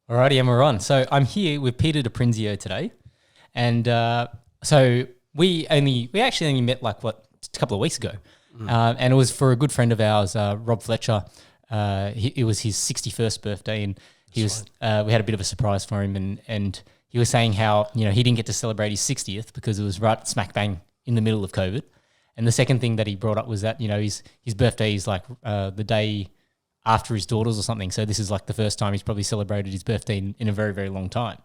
Alrighty, and we're on. So I'm here with Peter de Prinzio today, and so we actually only met a couple of weeks ago, and it was for a good friend of ours, Rob Fletcher. It was his 61st birthday, and we had a bit of a surprise for him, and he was saying how he didn't get to celebrate his 60th because it was right smack bang in the middle of COVID. And the second thing that he brought up was that his birthday is like the day after his daughters or something. So this is like the first time he's probably celebrated his birthday in a very, very long time.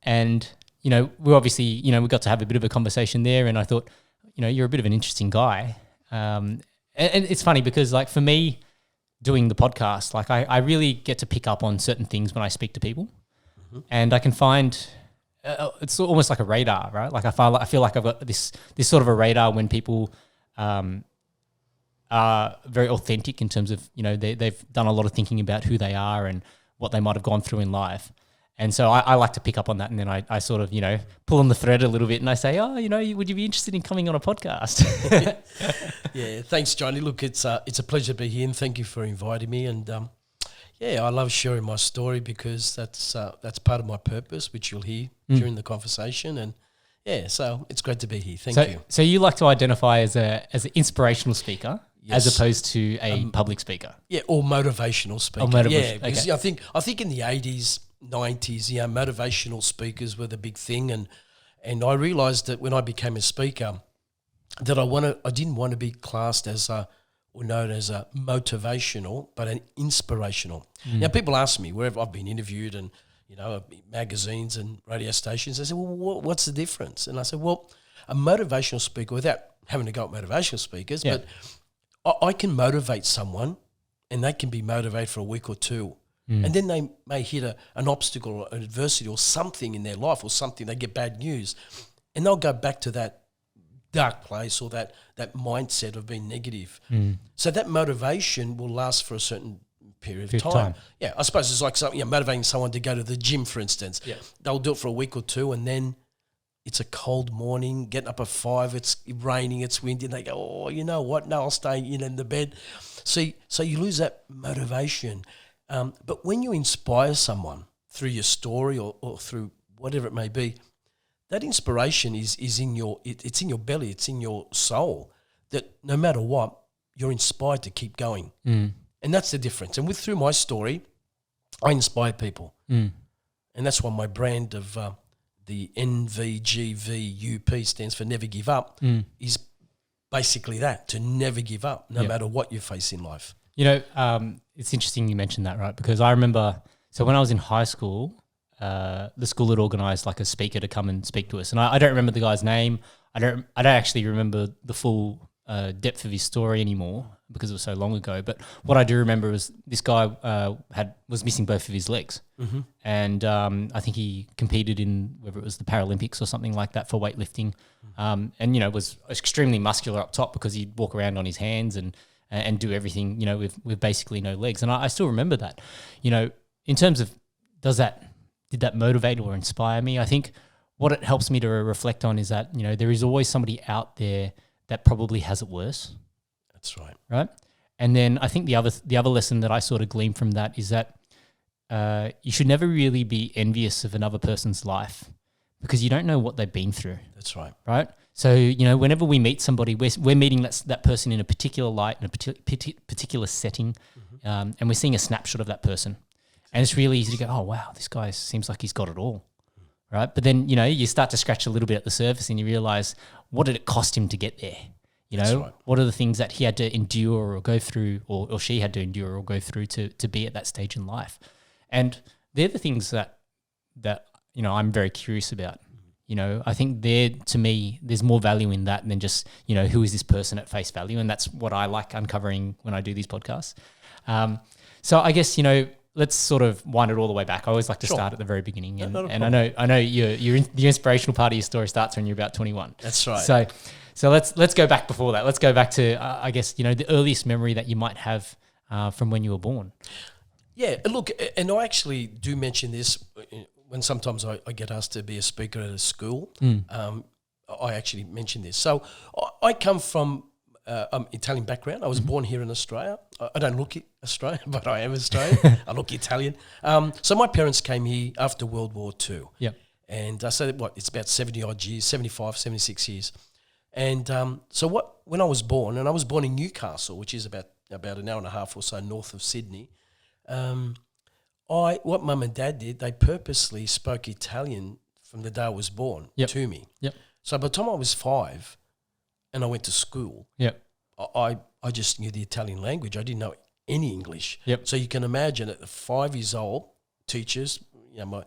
And, we obviously, we got to have a bit of a conversation there, and I thought, you're a bit of an interesting guy. And it's funny because like for me doing the podcast, like I really get to pick up on certain things when I speak to people, and I can find it's almost like a radar, right? Like I feel like I've got this sort of a radar when people are very authentic in terms of, they've done a lot of thinking about who they are and what they might have gone through in life. And so I like to pick up on that, and then I sort of, pull on the thread a little bit and I say, would you be interested in coming on a podcast? Yeah, thanks, Johnny. Look, it's a pleasure to be here, and thank you for inviting me. And I love sharing my story because that's part of my purpose, which you'll hear during the conversation. And so it's great to be here. Thank you. So you like to identify as an inspirational speaker, yes, as opposed to a public speaker? Yeah, or motivational speaker. Because I think in the 80s, 90s, motivational speakers were the big thing, and I realised that when I became a speaker, that I didn't want to be classed as or known as a motivational, but an inspirational. Now, people ask me wherever I've been interviewed and magazines and radio stations, they say, well, what's the difference? And I said, well, a motivational speaker, without having to go at motivational speakers, but I can motivate someone, and they can be motivated for a week or two, and then they may hit an obstacle or an adversity or something in their life, or something, they get bad news, and they'll go back to that dark place or that mindset of being negative. So that motivation will last for a certain period of time. Yeah, I suppose it's like something, motivating someone to go to the gym, for instance. Yeah. They'll do it for a week or two, and then it's a cold morning, getting up at 5, it's raining, it's windy, and they go, oh, you know what? No, I'll stay in the bed. See, so you lose that motivation. But when you inspire someone through your story or through whatever it may be, that inspiration is in it's in your belly, it's in your soul, that no matter what, you're inspired to keep going. And that's the difference. And through my story, I inspire people. And that's why my brand of the NVGVUP stands for Never Give Up, is basically that, to never give up, no matter what you face in life. It's interesting you mentioned that, right? Because I remember, so when I was in high school, the school had organised like a speaker to come and speak to us, and I don't remember the guy's name. I don't actually remember the full depth of his story anymore because it was so long ago. But what I do remember was this guy was missing both of his legs, and I think he competed in whether it was the Paralympics or something like that for weightlifting, and was extremely muscular up top because he'd walk around on his hands and do everything with basically no legs. And I still remember that. In terms of did that motivate or inspire me? I think what it helps me to reflect on is that, there is always somebody out there that probably has it worse. That's right. Right? And then I think the other lesson that I sort of glean from that is that you should never really be envious of another person's life because you don't know what they've been through. That's right. Right? So, whenever we meet somebody, we're meeting that person in a particular light, in a particular setting, and we're seeing a snapshot of that person. And it's really easy to go, oh, wow, this guy seems like he's got it all, right? But then, you start to scratch a little bit at the surface and you realise, what did it cost him to get there? That's right. What are the things that he had to endure or go through or she had to endure or go through to be at that stage in life? And they're the things that I'm very curious about. I think to me, there's more value in that than just, who is this person at face value? And that's what I like uncovering when I do these podcasts. So I guess, let's sort of wind it all the way back. I always like to start at the very beginning. And I know the inspirational part of your story starts when you're about 21. That's right. So let's go back before that. Let's go back to, I guess, the earliest memory that you might have from when you were born. Yeah, look, and I actually do mention this when sometimes I get asked to be a speaker at a school. I actually mention this. So I come from Italian background. I was born here in Australia. I don't look Australian, but I am Australian. I look Italian. So my parents came here after World War II. Yep. And I said, it's about 70 odd years, 75, 76 years. And when I was born, and I was born in Newcastle, which is about an hour and a half or so north of Sydney, what mum and dad did, they purposely spoke Italian from the day I was born to me. Yep. So by the time I was 5 and I went to school, I just knew the Italian language. I didn't know any English. Yep. So you can imagine at 5 years old, teachers, my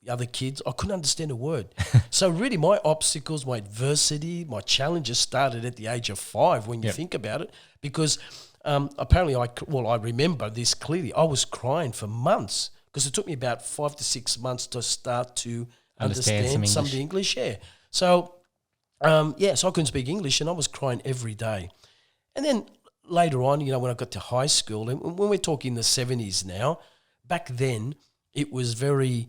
other kids, I couldn't understand a word. So really my obstacles, my adversity, my challenges started at the age of 5 when you think about it, because apparently I remember this clearly. I was crying for months because it took me about 5 to 6 months to start to understand some of the English. Yeah. So, so I couldn't speak English and I was crying every day. And then later on, when I got to high school, and when we're talking the 70s now, back then it was very,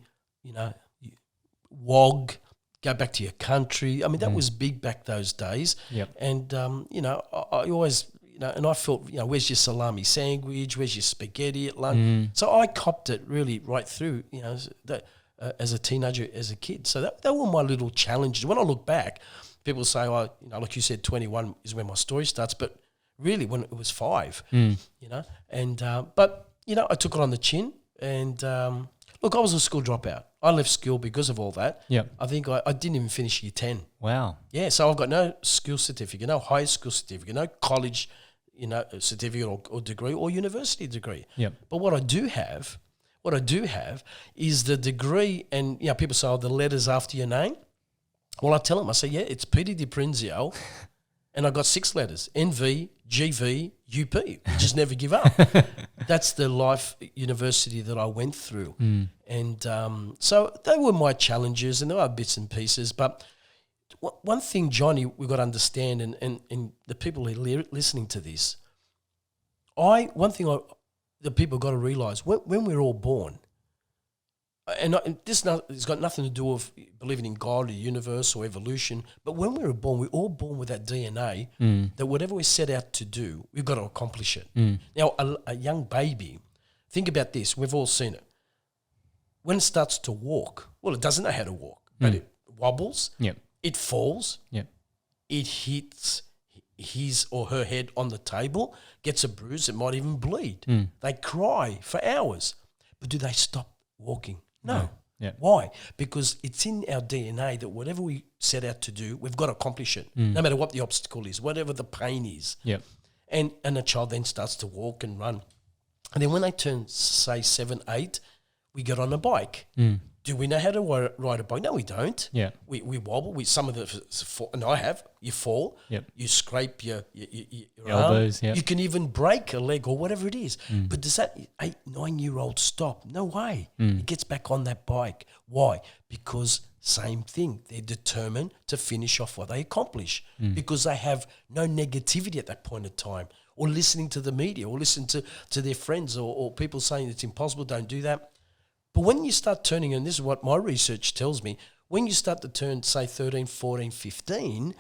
WOG, go back to your country. I mean, that was big back those days. Yep. And, I always, and I felt, where's your salami sandwich? Where's your spaghetti at lunch? So I copped it really right through, as a teenager, as a kid. So that were my little challenges. When I look back, people say, like you said, 21 is when my story starts, but really when it was 5, but I took it on the chin and, look, I was a school dropout. I left school because of all that. Yeah. I think I didn't even finish year 10. Wow. Yeah, so I've got no school certificate, no high school certificate, no college, certificate or degree or university degree. Yeah. But what I do have is the degree, and people say, the letters after your name. Well, I tell them, I say, it's Peter de Prinzio, and I got 6 letters, NV, GV, UP. We just never give up. That's the life university that I went through. And so they were my challenges, and there are bits and pieces. But one thing, Johnny, we've got to understand, and the people who are listening to this, the people got to realise, when we're all born, and it's got nothing to do with believing in God or the universe or evolution, but when we were born, we're all born with that DNA that whatever we set out to do, we've got to accomplish it. Now, a young baby, think about this, we've all seen it. When it starts to walk, well, it doesn't know how to walk, but it wobbles, it falls, it hits his or her head on the table, gets a bruise, it might even bleed. They cry for hours. But do they stop walking? No. Yeah. Why? Because it's in our DNA that whatever we set out to do, we've got to accomplish it, no matter what the obstacle is, whatever the pain is. Yep. And the child then starts to walk and run. And then when they turn, say, 7, 8, we get on a bike. Do we know how to ride a bike? No, we don't. Yeah. We wobble. Some of the, and I have, you fall. Yep. You scrape your elbows. arm. You can even break a leg or whatever it is. But does that 8, 9-year-old stop? No way. It gets back on that bike. Why? Because same thing. They're determined to finish off what they accomplish because they have no negativity at that point of time, or listening to the media, or listen to their friends or people saying it's impossible, don't do that. But when you start turning, and this is what my research tells me, when you start to turn, say, 13, 14, 15,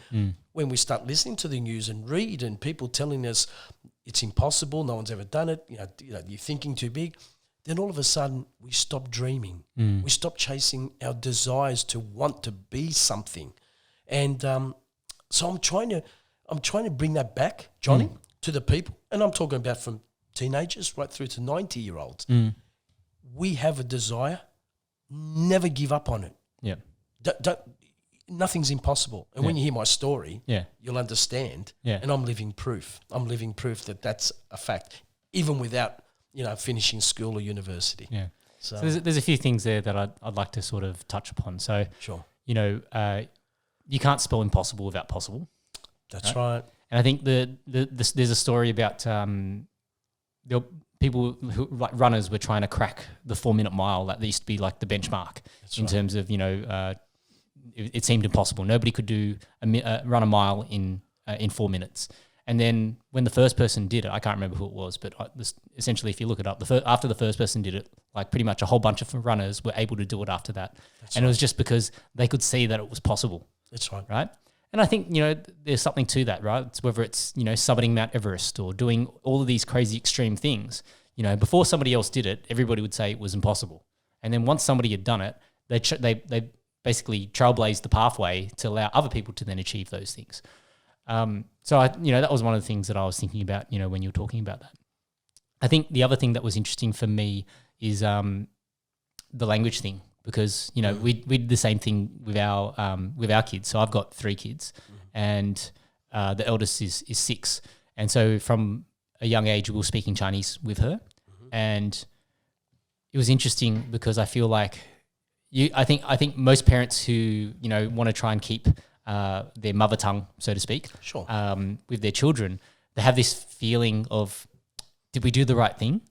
when we start listening to the news and read and people telling us it's impossible, no one's ever done it, you're thinking too big, then all of a sudden we stop dreaming. We stop chasing our desires to want to be something. And so I'm trying to bring that back, Johnny, to the people. And I'm talking about from teenagers right through to 90-year-olds. We have a desire, never give up on it. Yeah. Nothing's impossible. And when you hear my story, you'll understand. Yeah. And I'm living proof. I'm living proof that that's a fact, even without, finishing school or university. Yeah. So there's a few things there that I'd like to sort of touch upon. So, sure. You can't spell impossible without possible. That's right. And I think there's a story about people who, like runners, were trying to crack the 4-minute mile. That used to be like the benchmark terms of, it seemed impossible. Nobody could run a mile in 4 minutes. And then when the first person did it, I can't remember who it was, but essentially if you look it up, after the first person did it, like pretty much a whole bunch of runners were able to do it after that. It was just because they could see that it was possible. That's right. Right? And I think, there's something to that, right? It's whether it's, summiting Mount Everest or doing all of these crazy extreme things. Before somebody else did it, everybody would say it was impossible. And then once somebody had done it, they basically trailblazed the pathway to allow other people to then achieve those things. So that was one of the things that I was thinking about, when you were talking about that. I think the other thing that was interesting for me is the language thing, because we did the same thing with our kids. So I've got 3 kids, and the eldest is 6, and so from a young age we were speaking Chinese with her, and it was interesting because I feel like I think most parents who want to try and keep their mother tongue, so to speak, sure, with their children, they have this feeling of, did we do the right thing?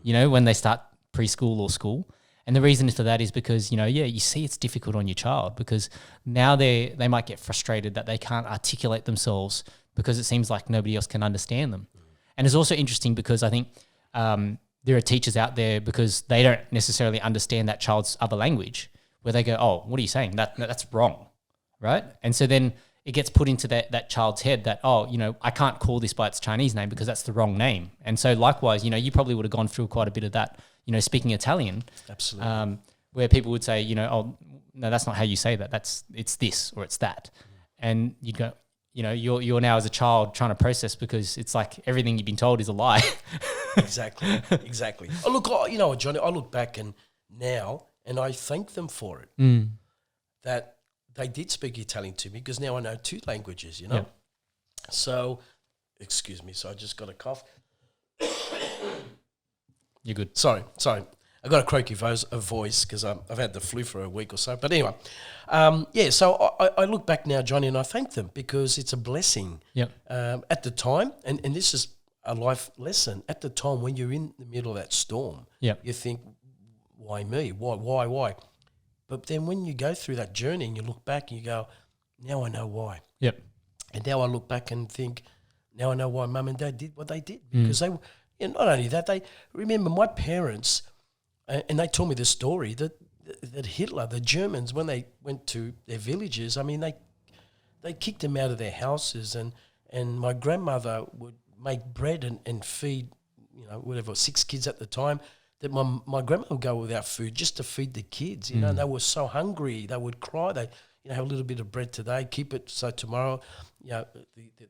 When they start preschool or school. And the reason for that is because, you see it's difficult on your child, because now they might get frustrated that they can't articulate themselves because it seems like nobody else can understand them. And it's also interesting because I think there are teachers out there, because they don't necessarily understand that child's other language, where they go, oh, what are you saying? That's wrong, right? And so then it gets put into that child's head that, I can't call this by its Chinese name because that's the wrong name. And so likewise, you probably would have gone through quite a bit of that, speaking Italian. Absolutely. Where people would say, oh, no, that's not how you say that. It's this or it's that. And you'd go, you're now as a child trying to process, because it's like everything you've been told is a lie. Exactly. Oh, look, what, Johnny, I look back now and I thank them for it. That they did speak Italian to me, because now I know 2 languages, Yep. So, excuse me, so I just got a cough. You're good. Sorry. I got a croaky voice because I've had the flu for a week or so. But anyway, so I look back now, Johnny, and I thank them, because it's a blessing. Yep. At the time, and this is a life lesson, at the time when you're in the middle of that storm, Yep. you think, why me? Why? But then when you go through that journey and you look back and you go, now I know why. Yep. And now I look back and think, now I know why Mum and Dad did what they did, because they, not only that, they remember my parents, and they told me the story that Hitler, the Germans, when they went to their villages, I mean, they kicked them out of their houses, and my grandmother would make bread and feed, 6 kids at the time, that my grandma would go without food just to feed the kids, and they were so hungry, they would cry, they have a little bit of bread today, keep it so tomorrow, they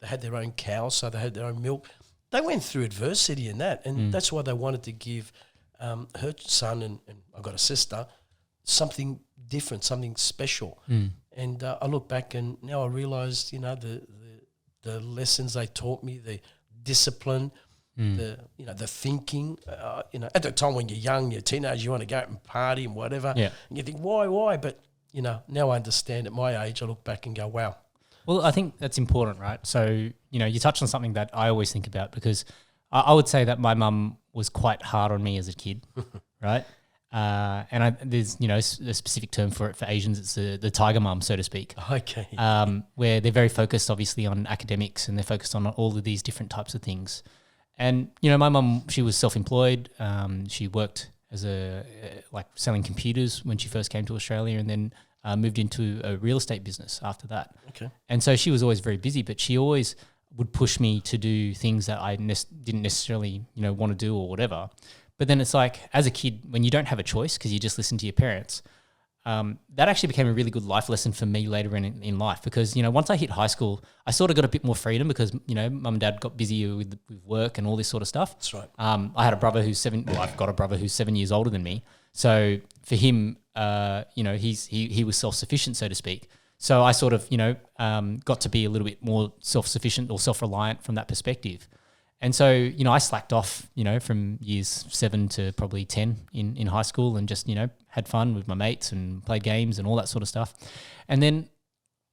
had their own cows, so they had their own milk. They went through adversity in that, and that's why they wanted to give her son, and I've got a sister, something different, something special. And I look back and now I realise, the lessons they taught me, the discipline, the thinking. At the time when you're young, you're a teenager, you want to go out and party and whatever. Yeah. And you think, why? But, now I understand at my age, I look back and go, wow. Well, I think that's important, right? So, you touched on something that I always think about, because I would say that my mum was quite hard on me as a kid, right? And there's, a specific term for it for Asians. It's the tiger mum, so to speak. Okay. Where they're very focused, obviously, on academics, and they're focused on all of these different types of things. And, my mum, she was self-employed. She worked as selling computers when she first came to Australia, and then moved into a real estate business after that. Okay. And so she was always very busy, but she always would push me to do things that I didn't necessarily, want to do or whatever. But then it's like, as a kid, when you don't have a choice because you just listen to your parents, that actually became a really good life lesson for me later in life, because, once I hit high school, I sort of got a bit more freedom because, mum and dad got busy with work and all this sort of stuff. That's right. I had a brother who's I've got a brother who's 7 years older than me. So for him, he was self-sufficient, so to speak. So I sort of, got to be a little bit more self-sufficient or self-reliant from that perspective. And so, I slacked off, from years 7 to probably 10 in high school, and just, had fun with my mates and played games and all that sort of stuff. And then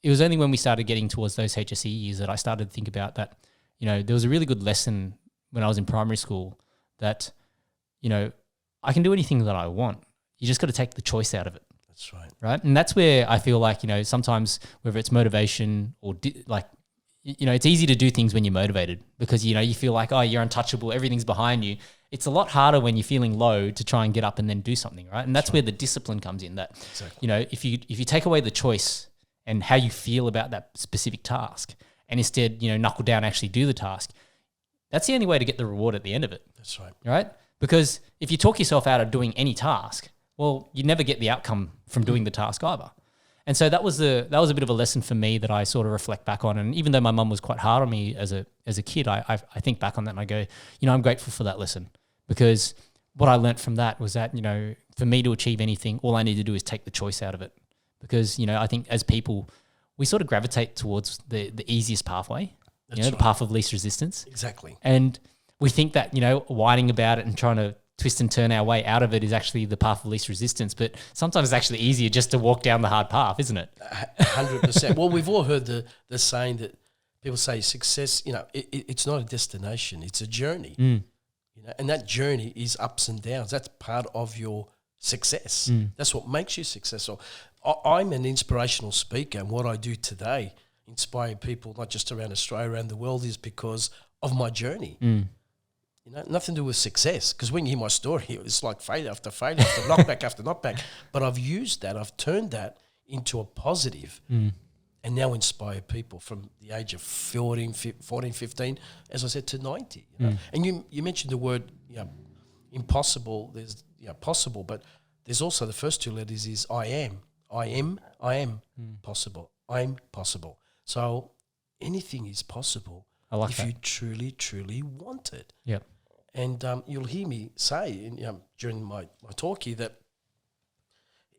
it was only when we started getting towards those HSE years that I started to think about that, there was a really good lesson when I was in primary school that, I can do anything that I want. You just got to take the choice out of it. That's right. Right. And that's where I feel like, sometimes whether it's motivation or it's easy to do things when you're motivated, because, you feel like, oh, you're untouchable, everything's behind you. It's a lot harder when you're feeling low to try and get up and then do something, right? And that's where the discipline comes in, that, exactly. If you take away the choice and how you feel about that specific task, and instead, knuckle down, actually do the task, that's the only way to get the reward at the end of it. That's right. Right? Because if you talk yourself out of doing any task, well, you never get the outcome from doing the task either. And so that was a bit of a lesson for me that I sort of reflect back on. And even though my mum was quite hard on me as a kid, I think back on that and I go, I'm grateful for that lesson, because what I learnt from that was that, for me to achieve anything, all I need to do is take the choice out of it. Because, I think as people, we sort of gravitate towards the easiest pathway, the path of least resistance. Exactly. And we think that, whining about it and trying to twist and turn our way out of it is actually the path of least resistance. But sometimes it's actually easier just to walk down the hard path, isn't it? 100%. Well, we've all heard the saying that people say success, it's not a destination, it's a journey. And that journey is ups and downs. That's part of your success. That's what makes you successful. I'm an inspirational speaker, and what I do today, inspiring people not just around Australia, around the world, is because of my journey. Nothing to do with success, because when you hear my story, it's like failure after failure after knockback after knockback. But I've used that, I've turned that into a positive, and now inspire people from the age of 14, 15, as I said, to 90. And you mentioned the word impossible. There's possible, but there's also the first two letters is I am possible. I'm possible. So anything is possible if you truly, truly want it. Yeah. And you'll hear me say during my talk here that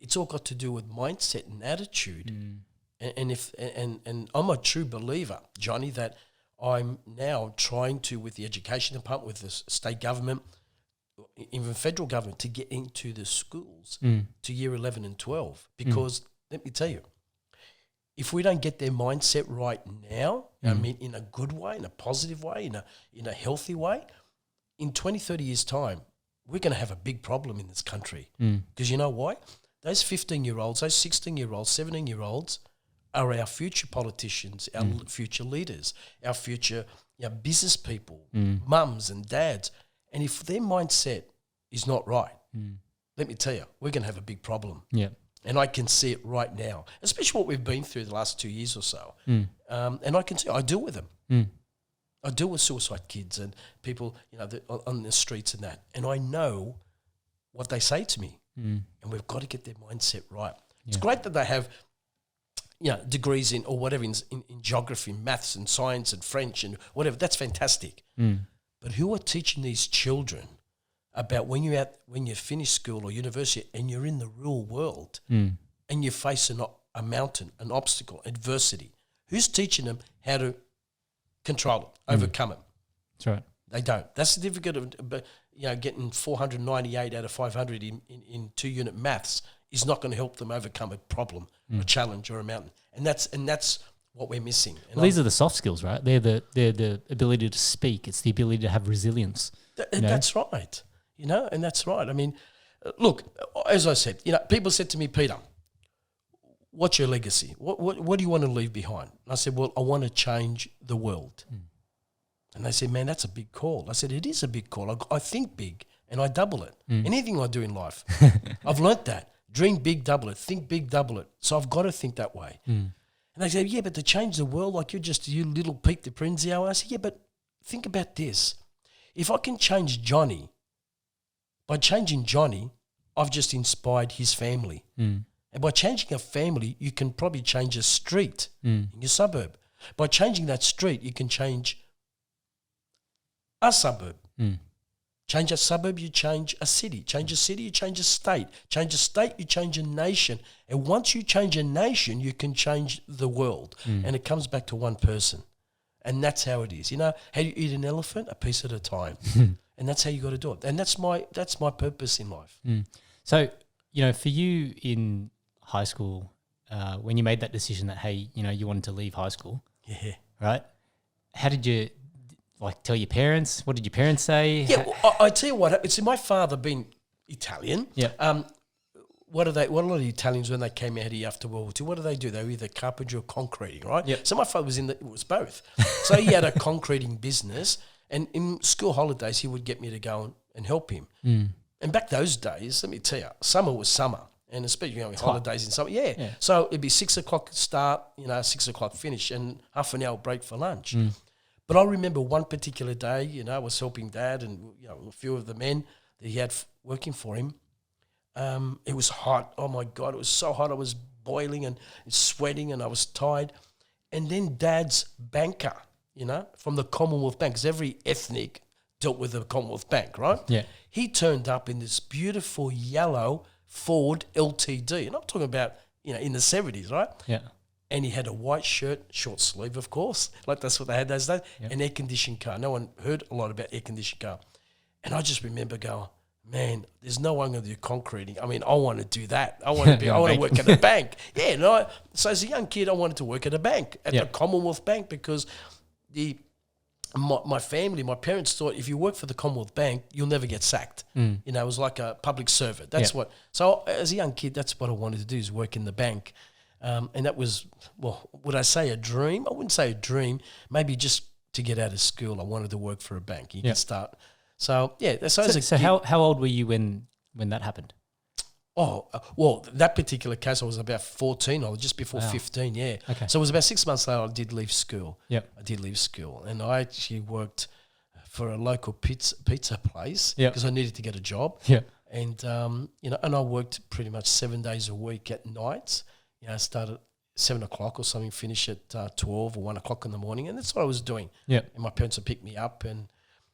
it's all got to do with mindset and attitude. And I'm a true believer, Johnny, that I'm now trying to, with the education department, with the state government, even federal government, to get into the schools to year 11 and 12. Because let me tell you, if we don't get their mindset right now, I mean, in a good way, in a positive way, in a healthy way, in 20, 30 years' time, we're going to have a big problem in this country. Because you know why? Those 15-year-olds, those 16-year-olds, 17-year-olds are our future politicians, our future leaders, our future business people, mums and dads. And if their mindset is not right, let me tell you, we're going to have a big problem. Yeah. And I can see it right now, especially what we've been through the last 2 years or so. And I can see, I deal with them. I deal with suicide kids and people, on the streets and that. And I know what they say to me. And we've got to get their mindset right. It's great that they have, degrees in or whatever in geography, maths and science and French and whatever. That's fantastic. But who are teaching these children about when you finish school or university and you're in the real world and you face a mountain, an obstacle, adversity? Who's teaching them how to control it, overcome it? That's right. They don't. That's the certificate of getting 498 out of 500 in 2-unit maths is not going to help them overcome a problem, a challenge, or a mountain. And that's what we're missing. Well, these are the soft skills, right? They're the ability to speak. It's the ability to have resilience. That's right. And that's right. I mean, look, as I said, people said to me, Peter, what's your legacy? What do you want to leave behind? And I said, well, I want to change the world. And they said, man, that's a big call. I said, it is a big call. I think big and I double it. Anything I do in life, I've learnt that. Dream big, double it. Think big, double it. So I've got to think that way. And they said, yeah, but to change the world, like you little Pete the Prinzio. I said, yeah, but think about this. If I can change Johnny, by changing Johnny, I've just inspired his family. And by changing a family, you can probably change a street in your suburb. By changing that street, you can change a suburb. Change a suburb, you change a city. Change a city, you change a state. Change a state, you change a nation. And once you change a nation, you can change the world. And it comes back to one person. And that's how it is. How do you eat an elephant? A piece at a time. And that's how you got to do it. And that's my purpose in life. So, for you in high school, when you made that decision that, hey, you wanted to leave high school, right? How did you tell your parents? What did your parents say? Yeah, well, I tell you what happened. See, my father being Italian, what a lot of the Italians, when they came out here after World War II, what do? They were either carpentry or concreting, right? Yep. So my father was both. So he had a concreting business, and in school holidays, he would get me to go and help him. And back those days, let me tell you, summer was summer. and especially holidays and something. Yeah. So it'd be 6 o'clock start, 6 o'clock finish, and half an hour break for lunch. But I remember one particular day, I was helping Dad and a few of the men that he had working for him. It was hot. Oh my God, it was so hot. I was boiling and sweating, and I was tired. And then Dad's banker, from the Commonwealth Bank, because every ethnic dealt with the Commonwealth Bank, right? Yeah. He turned up in this beautiful yellow Ford LTD, and I'm talking about, in the 70s, right? Yeah. And he had a white shirt, short sleeve, of course, like that's what they had those days, an air-conditioned car. No one heard a lot about air-conditioned car. And I just remember going, man, there's no one going to do concreting. I mean, I want to do that. I want to work at a bank. Yeah, no. So as a young kid, I wanted to work at a bank, at the Commonwealth Bank, because my family, my parents thought if you work for the Commonwealth Bank, you'll never get sacked. It was like a public servant. That's what. So as a young kid, that's what I wanted to do, is work in the bank. And that was, would I say a dream? I wouldn't say a dream. Maybe just to get out of school, I wanted to work for a bank. You can start. So, yeah. So how old were you when that happened? Oh, well, that particular case, I was about 14 or just before 15, yeah. Okay. So it was about 6 months later I did leave school. Yep. I did leave school. And I actually worked for a local pizza place because I needed to get a job. Yeah. And, and I worked pretty much 7 days a week at nights. I started at 7 o'clock or something, finish at 12 or 1 o'clock in the morning. And that's what I was doing. Yeah. And my parents would pick me up. And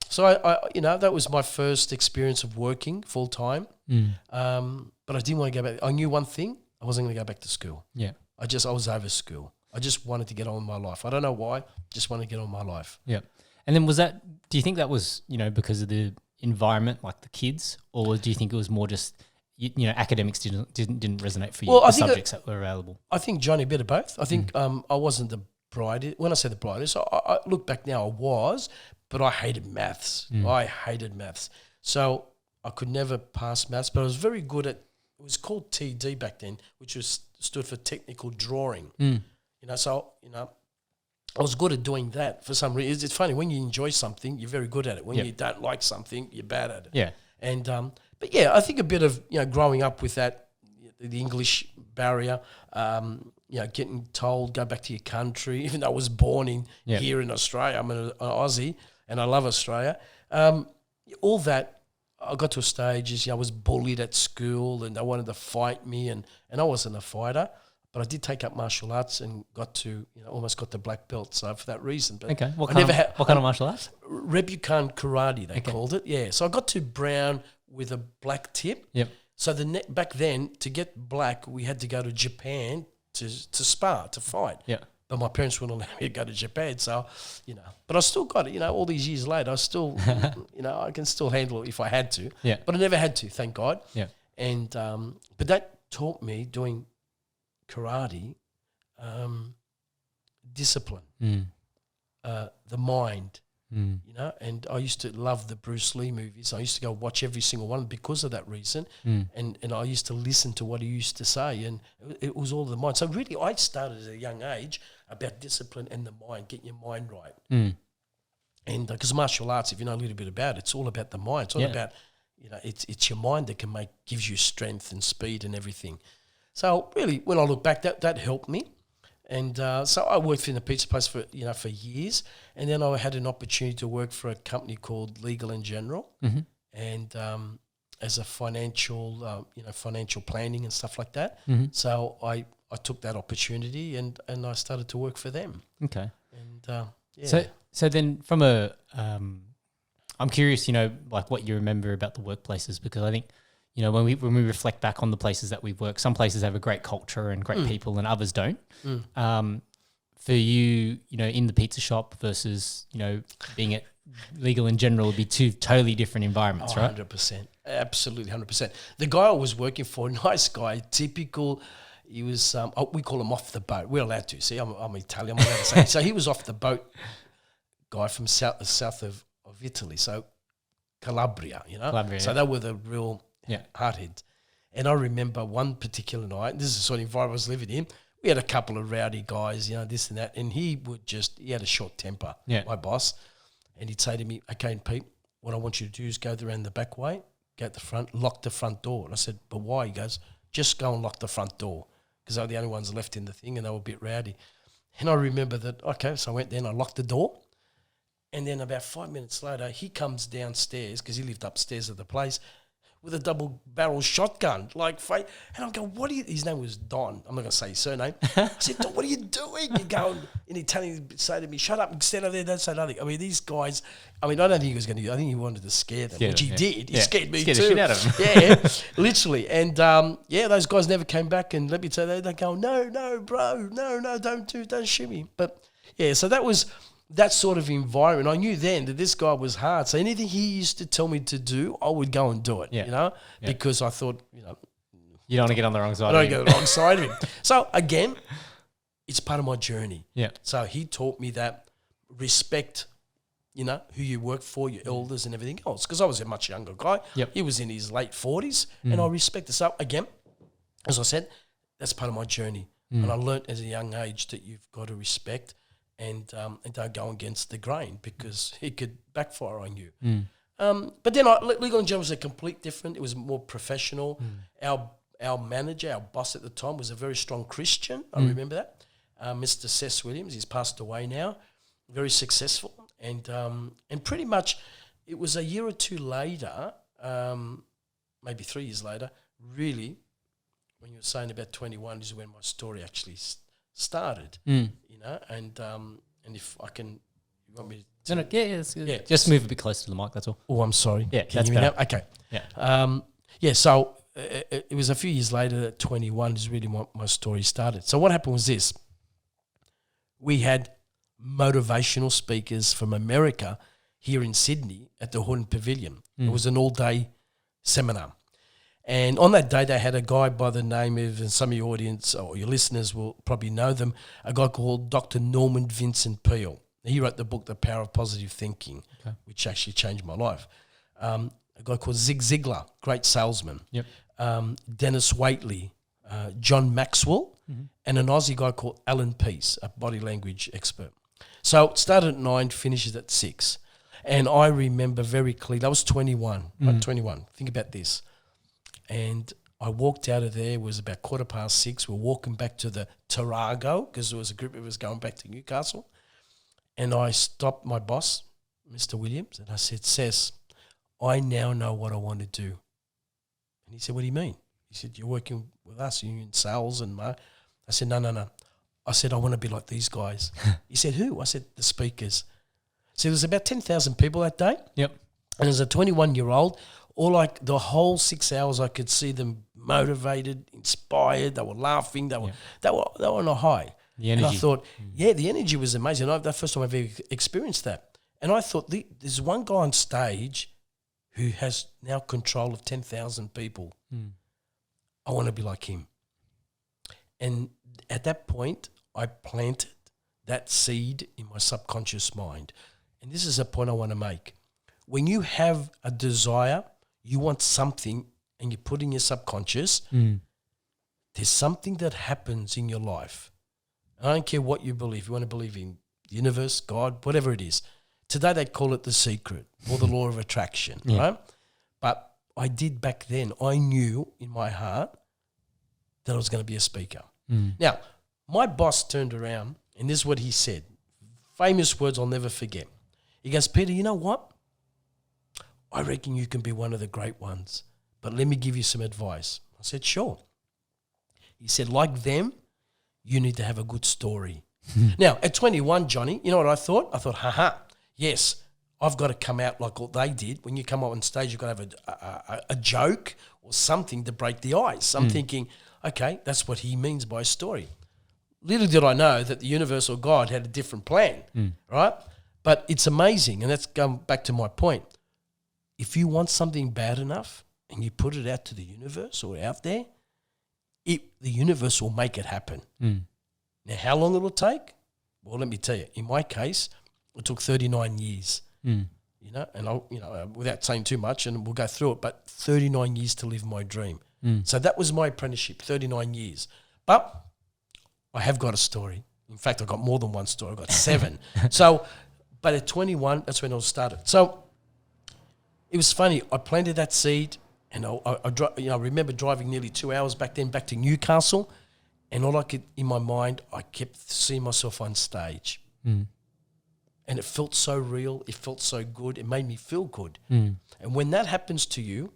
so, I that was my first experience of working full time. But I didn't want to go back. I knew one thing. I wasn't going to go back to school. Yeah. I was over school. I just wanted to get on with my life. I don't know why. Just wanted to get on with my life. Yeah. And then do you think that was, because of the environment, like the kids, or do you think it was more just, academics didn't resonate for you, the subjects that were available? I think, Johnny, a bit of both. I think I wasn't the brightest. When I say the brightest, I look back now, I was, but I hated maths. I hated maths. So I could never pass maths, but I was very good at, it was called TD back then, which stood for technical drawing. So, I was good at doing that for some reason. It's funny, when you enjoy something, you're very good at it. When you don't like something, you're bad at it. Yeah. And, but yeah, I think a bit of, growing up with that, the English barrier, getting told, go back to your country, even though I was born here in Australia, I'm an Aussie and I love Australia. All that, I got to a stage, I was bullied at school and they wanted to fight me and I wasn't a fighter, but I did take up martial arts and got to, almost got the black belt. So for that reason. But okay. What kind of martial arts? Rebukan karate, they called it. Yeah. So I got to brown with a black tip. Yep. So back then, to get black, we had to go to Japan to spar, to fight. Yeah. But my parents wouldn't allow me to go to Japan, so, But I still got it, all these years later, I still, I can still handle it if I had to. Yeah. But I never had to, thank God. Yeah. And, but that taught me, doing karate, discipline, the mind, and I used to love the Bruce Lee movies. I used to go watch every single one because of that reason. And I used to listen to what he used to say, and it was all the mind. So really, I started at a young age about discipline and the mind, getting your mind right. And because martial arts, if you know a little bit about it, it's all about the mind. It's all about, it's your mind that gives you strength and speed and everything. So really, when I look back, that helped me. And so I worked in a pizza place for years, and then I had an opportunity to work for a company called Legal and General, and as a financial planning and stuff like that. So I took that opportunity and I started to work for them. Okay. And So then from I'm curious, like what you remember about the workplaces, because I think, when we reflect back on the places that we've worked, some places have a great culture and great people and others don't. For you, in the pizza shop versus, being at Legal in General would be two totally different environments, right? 100%. Absolutely, 100%. The guy I was working for, nice guy, typical. He was, we call him off the boat. We're allowed to. See, I'm Italian. I'm allowed to say. So he was off the boat guy from south of Italy. So Calabria, Calabria, so they were the real hardheads. And I remember one particular night, this is the sort of environment I was living in, we had a couple of rowdy guys, this and that, and he had a short temper, my boss, and he'd say to me, okay, Pete, what I want you to do is go around the back way, go at the front, lock the front door. And I said, but why? He goes, just go and lock the front door, because they were the only ones left in the thing and they were a bit rowdy. And I remember that, okay, so I went there and I locked the door. And then about 5 minutes later, he comes downstairs, because he lived upstairs of the place, with a double-barrel shotgun, like, and I'm going, what are you, his name was Don, I'm not going to say his surname. I said, Don, what are you doing? He going, in Italian, say to me, shut up and stand over there, don't say nothing. I mean, these guys, I don't think he was going to, I think he wanted to scare them, which he did. He scared me too. Scared the shit out of him. Yeah, literally. And, those guys never came back, and let me tell you, they go, no, bro, no, don't shoot me. But, yeah, so that was that sort of environment. I knew then that this guy was hard. So anything he used to tell me to do, I would go and do it, because I thought, you don't want to get on the wrong side. I don't get on the wrong side of him. So again, it's part of my journey. Yeah. So he taught me that respect, who you work for, your elders and everything else. Because I was a much younger guy. Yep. He was in his late 40s, and I respect it. So again, as I said, that's part of my journey. And I learnt as a young age that you've got to respect and don't go against the grain, because it could backfire on you. But then Legal and General was a complete different. It was more professional. Our manager, our boss at the time, was a very strong Christian. I remember that. Mr. Seth Williams, he's passed away now, very successful. And pretty much it was a year or two later, maybe 3 years later, really, when you were saying about 21 is when my story actually started, and if I can, you want me to? Yeah. Just move a bit closer to the mic, that's all. Oh, I'm sorry. Yeah, can you hear me now? Okay. Yeah. So it was a few years later that 21 is really what my story started. So what happened was this. We had motivational speakers from America here in Sydney at the Horton Pavilion. It was an all-day seminar. And on that day, they had a guy by the name of, and some of your audience or your listeners will probably know them, a guy called Dr. Norman Vincent Peale. He wrote the book, The Power of Positive Thinking, which actually changed my life. A guy called Zig Ziglar, great salesman. Yep. Dennis Waitley, John Maxwell, and an Aussie guy called Alan Peace, a body language expert. So it started at 9, finishes at 6. And I remember very clearly, I was 21, right, 21. Think about this. And I walked out of there, it was about 6:15. We're walking back to the Tarago, because there was a group of us going back to Newcastle. And I stopped my boss, Mr. Williams, and I said, Sess, I now know what I want to do. And he said, what do you mean? He said, you're working with us, you're in sales. And I said, no. I said, I want to be like these guys. He said, who? I said, the speakers. So there was about 10,000 people that day. Yep. And as a 21-year-old, the whole 6 hours, I could see them motivated, inspired. They were laughing. They were on a high. The energy. And I thought, the energy was amazing. That's the first time I've ever experienced that. And I thought, there's one guy on stage who has now control of 10,000 people. I want to be like him. And at that point, I planted that seed in my subconscious mind. And this is a point I want to make. When you have a desire, you want something, and you put in your subconscious, there's something that happens in your life. I don't care what you believe. You want to believe in the universe, God, whatever it is. Today they call it the secret or the law of attraction, right? But I did back then. I knew in my heart that I was going to be a speaker. Now, my boss turned around, and this is what he said. Famous words I'll never forget. He goes, Peter, you know what? I reckon you can be one of the great ones, but let me give you some advice. I said, sure. He said, like them, you need to have a good story. Now, at 21, Johnny, you know what I thought? I thought, yes, I've got to come out like what they did. When you come up on stage, you've got to have a joke or something to break the ice. So I'm thinking, okay, that's what he means by story. Little did I know that the universe or God had a different plan, right? But it's amazing, and that's going back to my point. If you want something bad enough and you put it out to the universe or out there, the universe will make it happen. Now, how long it will take? Well, let me tell you. In my case, it took 39 years. You know, and without saying too much, and we'll go through it, but 39 years to live my dream. So that was my apprenticeship, 39 years. But I have got a story. In fact, I got more than one story. I got 7. But at 21, that's when it all started. So it was funny. I planted that seed, And I remember driving nearly 2 hours back to Newcastle, and all I could, in my mind, I kept seeing myself on stage. Mm. And it felt so real. It felt so good. It made me feel good. Mm. And when that happens to you,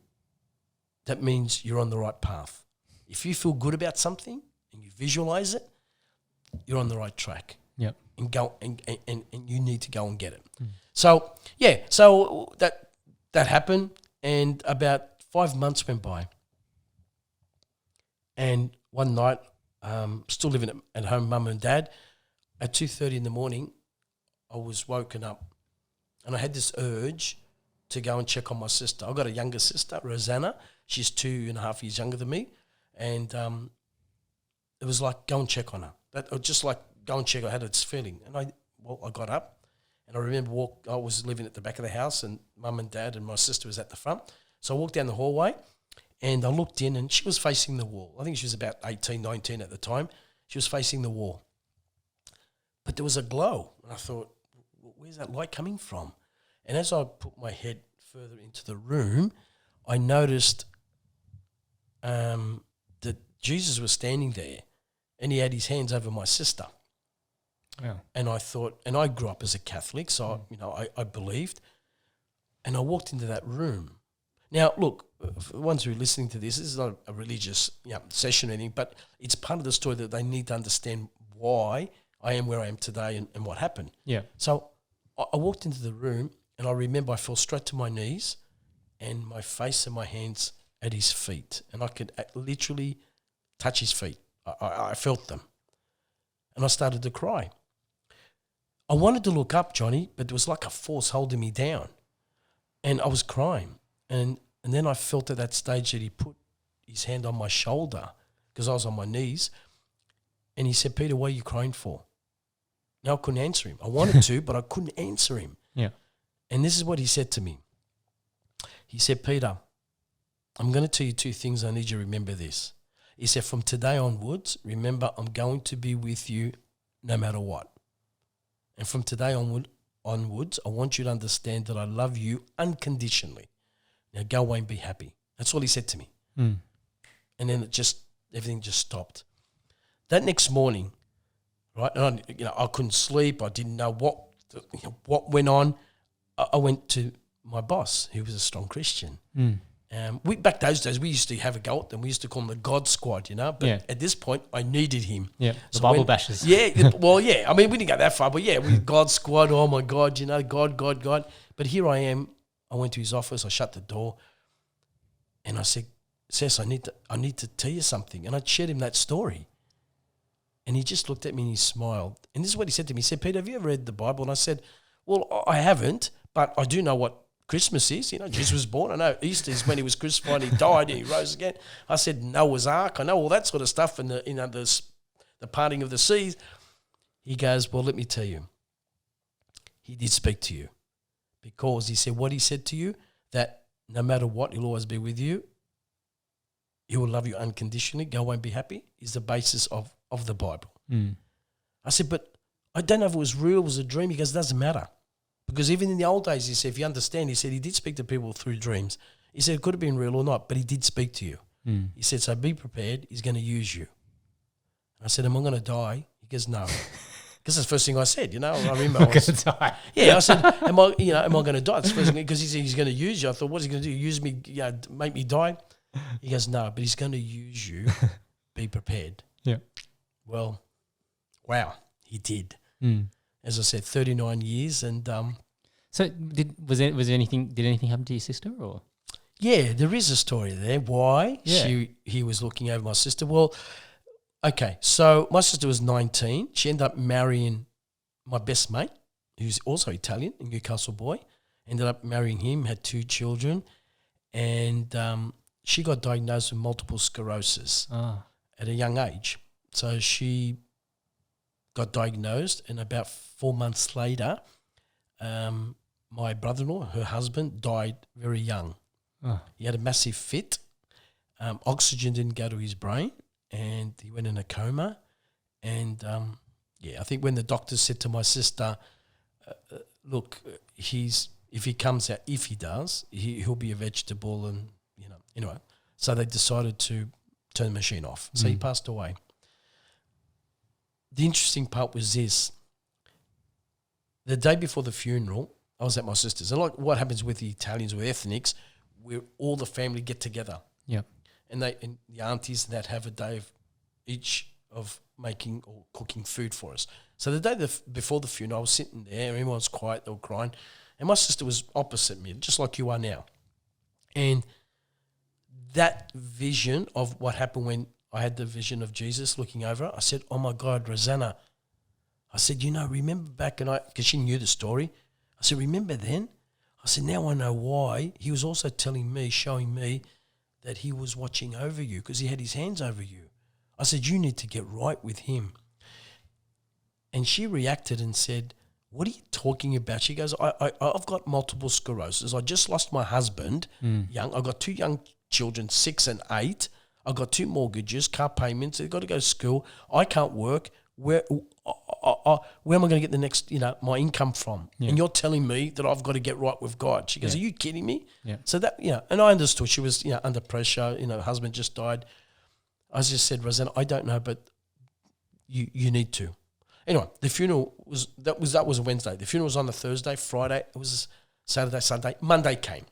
that means you're on the right path. If you feel good about something and you visualize it, you're on the right track. Yep. And go and you need to go and get it. Mm. So that happened, and about 5 months went by. And one night, still living at home, mum and dad, at 2:30 in the morning, I was woken up, and I had this urge to go and check on my sister. I've got a younger sister, Rosanna. She's 2.5 years younger than me, and it was like, go and check on her. Just like go and check. I had this feeling, and I got up, and I remember I was living at the back of the house, and mum and dad and my sister was at the front. So I walked down the hallway, and I looked in, and she was facing the wall. I think she was about 18, 19 at the time. She was facing the wall. But there was a glow, and I thought, where's that light coming from? And as I put my head further into the room, I noticed that Jesus was standing there, and he had his hands over my sister. Yeah. And I thought, and I grew up as a Catholic, so I believed. And I walked into that room. Now, look, for the ones who are listening to this is not a religious session or anything, but it's part of the story that they need to understand why I am where I am today and what happened. Yeah. So I walked into the room, and I remember I fell straight to my knees, and my face and my hands at his feet, and I could literally touch his feet. I felt them, and I started to cry. I wanted to look up, Johnny, but there was like a force holding me down, and I was crying. And then I felt at that stage that he put his hand on my shoulder because I was on my knees, and he said, "Peter, what are you crying for?" Now I couldn't answer him. I wanted to, but I couldn't answer him. Yeah. And this is what he said to me. He said, "Peter, I'm going to tell you two things. I need you to remember this." He said, "From today onwards, remember, I'm going to be with you no matter what. And from today onwards, I want you to understand that I love you unconditionally. Now go away and be happy." That's all he said to me. Mm. And then everything just stopped. That next morning, right, and I couldn't sleep. I didn't know what went on. I went to my boss, who was a strong Christian. Mm. Back those days, we used to have a go at them. We used to call them the God Squad, But at this point, I needed him. Yeah, the Bible bashers. Yeah, well, yeah. I mean, we didn't go that far, but yeah, we God Squad. Oh my God, God. But here I am. I went to his office. I shut the door, and I said, "Sess, I need to tell you something." And I shared him that story, and he just looked at me and he smiled. And this is what he said to me. He said, "Peter, have you ever read the Bible?" And I said, "Well, I haven't, but I do know what Christmas is. Jesus was born. I know Easter is when he was crucified, he died, and he rose again." I said, "Noah's Ark. I know all that sort of stuff, and the parting of the seas." He goes, "Well, let me tell you. He did speak to you, because he said what he said to you, that no matter what, he'll always be with you. He will love you unconditionally. Go away and be happy," is the basis of the Bible. Mm. I said, "But I don't know if it was real, it was a dream." He goes, "It doesn't matter. Because even in the old days," he said, "if you understand," he said, "he did speak to people through dreams." He said, "It could have been real or not, but he did speak to you." Mm. He said, "So be prepared. He's going to use you." And I said, "Am I going to die?" He goes, "No." Because that's the first thing I said, I remember. I'm going to die. Yeah, I said, am I going to die? That's the first thing, because he said he's going to use you. I thought, what's he going to do? Use me, make me die? He goes, "No, but he's going to use you. Be prepared." Yeah. Well, wow, he did. Mm. As I said, 39 years, and so did anything happen to your sister, or? Yeah, there is a story there. Why he was looking over my sister? Well, okay, so my sister was 19. She ended up marrying my best mate, who's also Italian, a Newcastle boy. Ended up marrying him, had 2 children, and she got diagnosed with multiple sclerosis at a young age. So she got diagnosed, and about 4 months later, my brother-in-law, her husband, died very young. He had a massive fit. Oxygen didn't go to his brain, and he went in a coma. And I think when the doctor said to my sister, "Look, if he comes out, if he does, he'll be a vegetable, and Anyway, so they decided to turn the machine off. So he passed away. The interesting part was this. The day before the funeral, I was at my sister's. And like what happens with the Italians, with ethnics, where all the family get together. Yeah. And the aunties that have a day of each of making or cooking food for us. So the day before the funeral, I was sitting there, everyone was quiet, they were crying, and my sister was opposite me, just like you are now. And that vision of what happened when I had the vision of Jesus looking over her, I said, oh my God, Rosanna, I said, remember back, because she knew the story, I said, remember then? I said, now I know why. He was also telling me, showing me that he was watching over you because he had his hands over you. I said, you need to get right with him. And she reacted and said, what are you talking about? She goes, I've got multiple sclerosis. I just lost my husband, young. I've got 2 young children, 6 and 8. I've got 2 mortgages, car payments. They've got to go to school. I can't work. Where am I going to get the next, my income from? Yeah. And you're telling me that I've got to get right with God. She goes, are you kidding me? Yeah. So that, and I understood she was, under pressure. Her husband just died. I just said, Rosanna, I don't know, but you need to. Anyway, the funeral was a Wednesday. The funeral was on a Thursday, Friday. It was Saturday, Sunday. Monday came.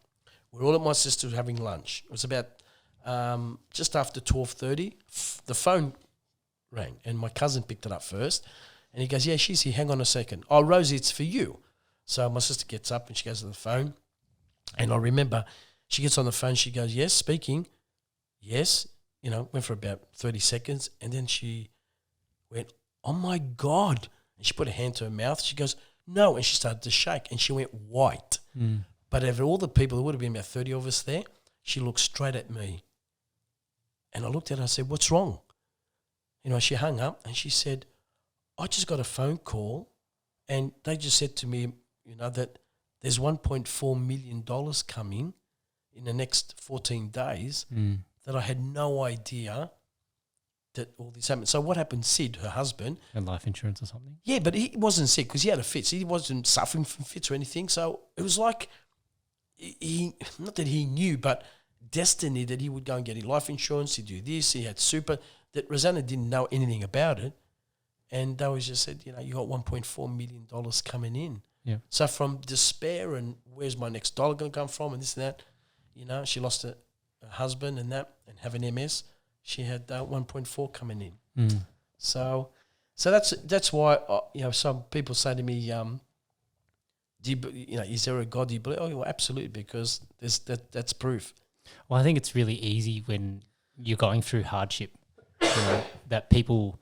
We're all at my sister's having lunch. It was about just after 12:30. The phone rang, and my cousin picked it up first. And he goes, yeah, she's here. Hang on a second. Oh, Rosie, it's for you. So my sister gets up and she goes to the phone. And I remember she gets on the phone. She goes, yes, speaking. Yes. Went for about 30 seconds. And then she went, oh, my God. And she put her hand to her mouth. She goes, no. And she started to shake. And she went white. But of all the people, there would have been about 30 of us there, she looked straight at me. And I looked at her and I said, what's wrong? She hung up and she said, I just got a phone call and they just said to me, that there's $1.4 million coming in the next 14 days that I had no idea that all this happened. So what happened, Sid, her husband. And life insurance or something? Yeah, but he wasn't sick because he had a fit. He wasn't suffering from fits or anything. So it was like, not that he knew, but destiny that he would go and get his life insurance, he'd do this, he had super, that Rosanna didn't know anything about it. And they always just said, you got $1.4 million coming in. Yeah. So from despair and where's my next dollar going to come from and this and that, she lost her husband and that and having MS, she had 1.4 coming in. So that's why, some people say to me, do you, is there a God? Do you believe? Oh, well, absolutely, because that's proof. Well, I think it's really easy when you're going through hardship, that people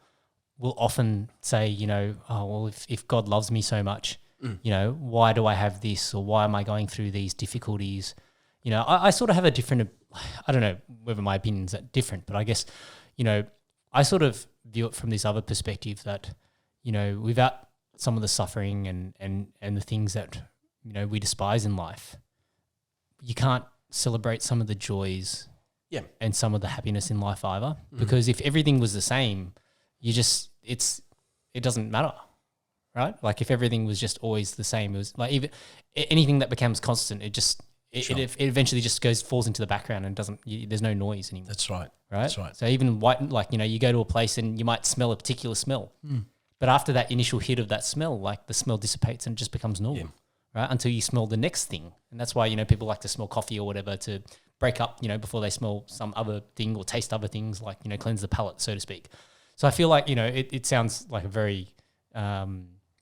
will often say, oh, well, if God loves me so much, why do I have this, or why am I going through these difficulties? I sort of have a different, I don't know whether my opinions are different, but I guess, I sort of view it from this other perspective that, without some of the suffering and the things that, we despise in life, you can't celebrate some of the joys and some of the happiness in life either. Because if everything was the same, it doesn't matter, right? Like if everything was just always the same, it was like even anything that becomes constant, it eventually just falls into the background and there's no noise anymore. That's right. Right? That's right. So even you go to a place and you might smell a particular smell. But after that initial hit of that smell, like the smell dissipates and it just becomes normal, right? Until you smell the next thing. And that's why, people like to smell coffee or whatever to break up, before they smell some other thing or taste other things, like, cleanse the palate, so to speak. So I feel like, it sounds like a very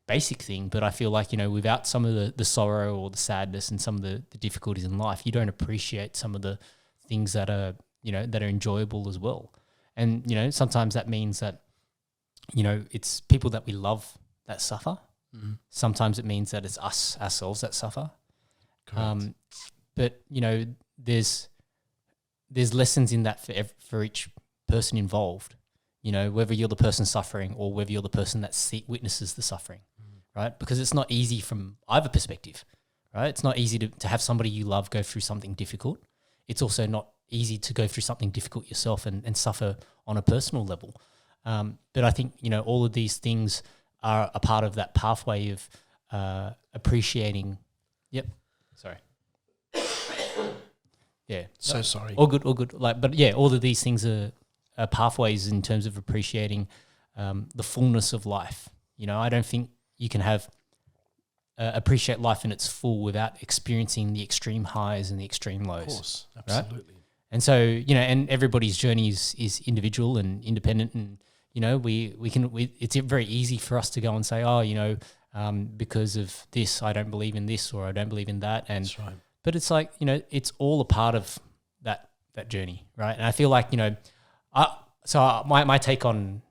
basic thing, but I feel like, without some of the sorrow or the sadness and some of the difficulties in life, you don't appreciate some of the things that are, that are enjoyable as well. And, sometimes that means that, it's people that we love that suffer. Sometimes it means that it's ourselves that suffer. But, there's lessons in that for each person involved, whether you're the person suffering or whether you're the person that witnesses the suffering, right? Because it's not easy from either perspective, right? It's not easy to have somebody you love go through something difficult. It's also not easy to go through something difficult yourself and suffer on a personal level. But I think, all of these things are a part of that pathway of appreciating. Yep. Sorry. Yeah. So sorry. All good. Like, but yeah, all of these things are pathways in terms of appreciating the fullness of life. You know, I don't think you can have appreciate life in its full without experiencing the extreme highs and the extreme lows. Of course, absolutely. Right? And so, you know, and everybody's journey is individual and independent, and you know, it's very easy for us to go and say, oh, you know, because of this, I don't believe in this, or I don't believe in that, and That's right. But it's like, you know, it's all a part of that journey, right? And I feel like, you know, my take on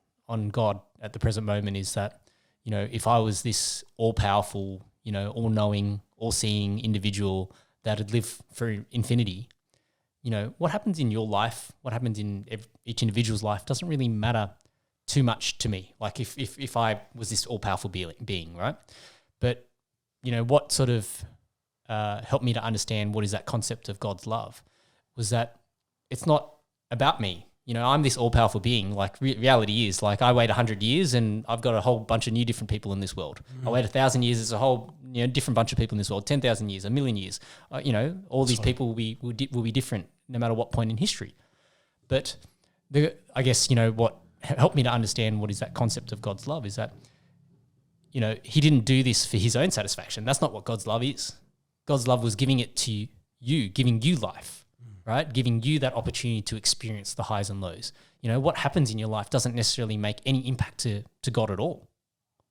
God at the present moment is that, you know, if I was this all-powerful, you know, all-knowing, all-seeing individual that had lived for infinity, you know, what happens in your life, what happens in each individual's life doesn't really matter too much to me. Like if I was this all-powerful being, right? But, you know, what sort of helped me to understand what is that concept of God's love was that it's not about me. You know, I'm this all-powerful being. Like reality is, like, I wait 100 years and I've got a whole bunch of new different people in this world. I wait 1,000 years, there's a whole, you know, different bunch of people in this world. 10,000 years, 1,000,000 years. You know, all these people will be different no matter what point in history. But I guess, you know, what helped me to understand what is that concept of God's love is that, you know, he didn't do this for his own satisfaction. That's not what God's love is. God's love was giving it to you, giving you life. Right? Giving you that opportunity to experience the highs and lows. You know, what happens in your life doesn't necessarily make any impact to God at all.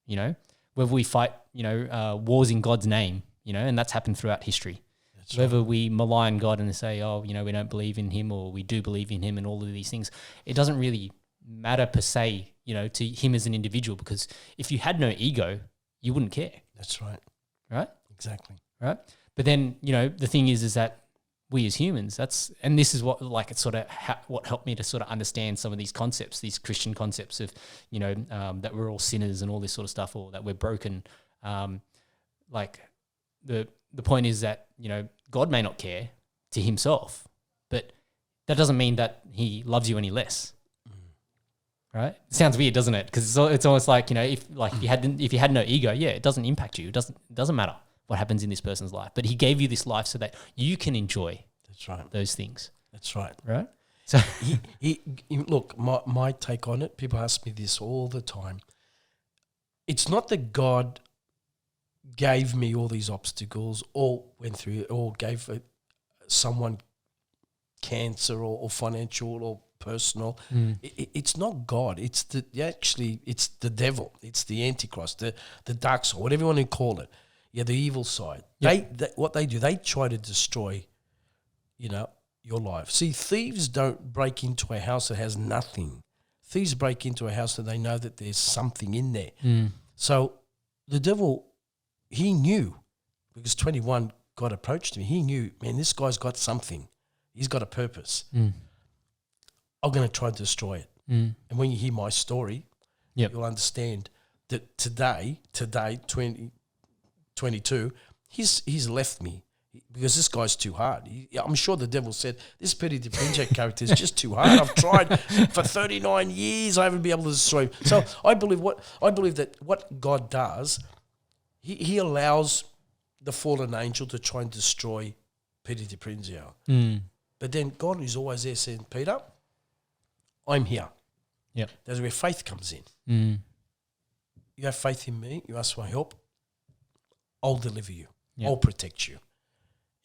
You know, whether we fight, you know, wars in God's name, you know, and that's happened throughout history. That's whether right. we malign God and say, oh, you know, we don't believe in him, or we do believe in him, and all of these things, it doesn't really matter per se, you know, to him as an individual, because if you had no ego, you wouldn't care. That's right. Right? Exactly. Right? But then, you know, the thing is that we as humans, and this is what, like, it's sort of what helped me to sort of understand some of these concepts, these Christian concepts of, you know, that we're all sinners and all this sort of stuff, or that we're broken. Like the point is that, you know, God may not care to himself, but that doesn't mean that he loves you any less. Right? It sounds weird, doesn't it? Because it's almost like, you know, if you had no ego, yeah, it doesn't impact you. It doesn't matter what happens in this person's life, but he gave you this life so that you can enjoy. That's right. Those things. That's right. Right. So he look, my take on it. People ask me this all the time. It's not that God gave me all these obstacles, or went through it, or gave someone cancer or financial or personal. It's not God. It's the devil. It's the Antichrist, the dark side, whatever you want to call it. Yeah, the evil side. Yep. What they do, they try to destroy, you know, your life. See, thieves don't break into a house that has nothing. Thieves break into a house that they know that there's something in there. So the devil, he knew, because 21 God approached him. He knew, man, this guy's got something. He's got a purpose. I'm going to try to destroy it. And when you hear my story, you'll understand that today, 2022, he's left me because this guy's too hard. I'm sure the devil said, this Peter Prinzio character is just too hard. I've tried for 39 years. I haven't been able to destroy him. So I believe that what God does, he allows the fallen angel to try and destroy Peter Prinzio. But then God is always there saying, Peter, I'm here. Yep. That's where faith comes in. You have faith in me. You ask for help. I'll deliver you. Yep. I'll protect you.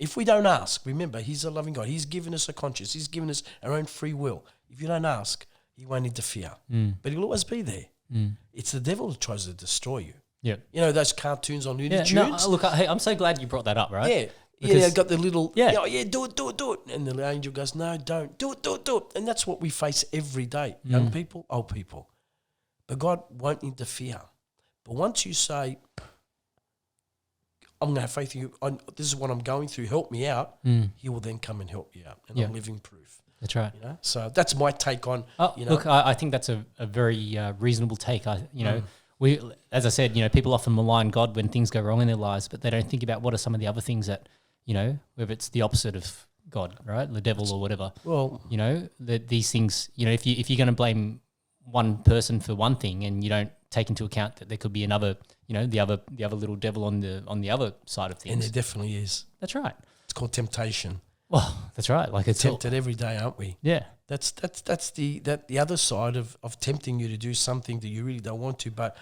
If we don't ask, remember, he's a loving God. He's given us a conscience. He's given us our own free will. If you don't ask, he won't interfere. But he'll always be there. It's the devil who tries to destroy you. Yeah. You know those cartoons on Looney Tunes? No, look, hey, I'm so glad you brought that up, right? Yeah. Because got the little, do it. And the angel goes, no, don't. Do it. And that's what we face every day. Young people, old people. But God won't interfere. But once you say, I'm going to have faith in you, this is what I'm going through, help me out, he will then come and help you out. And I'm living proof. That's right. You know? So that's my take on, Look, I think that's a very reasonable take. We, as I said, you know, people often malign God when things go wrong in their lives, but they don't think about what are some of the other things that, you know, whether it's the opposite of God, right, the devil or whatever. Well, you know, these things, you know, if you're going to blame one person for one thing and you don't take into account that there could be another, you know, the other little devil on the other side of things. And there definitely is. That's right. It's called temptation. Well, that's right. Like it's tempted every day, aren't we? Yeah. That's the other side of tempting you to do something that you really don't want to, but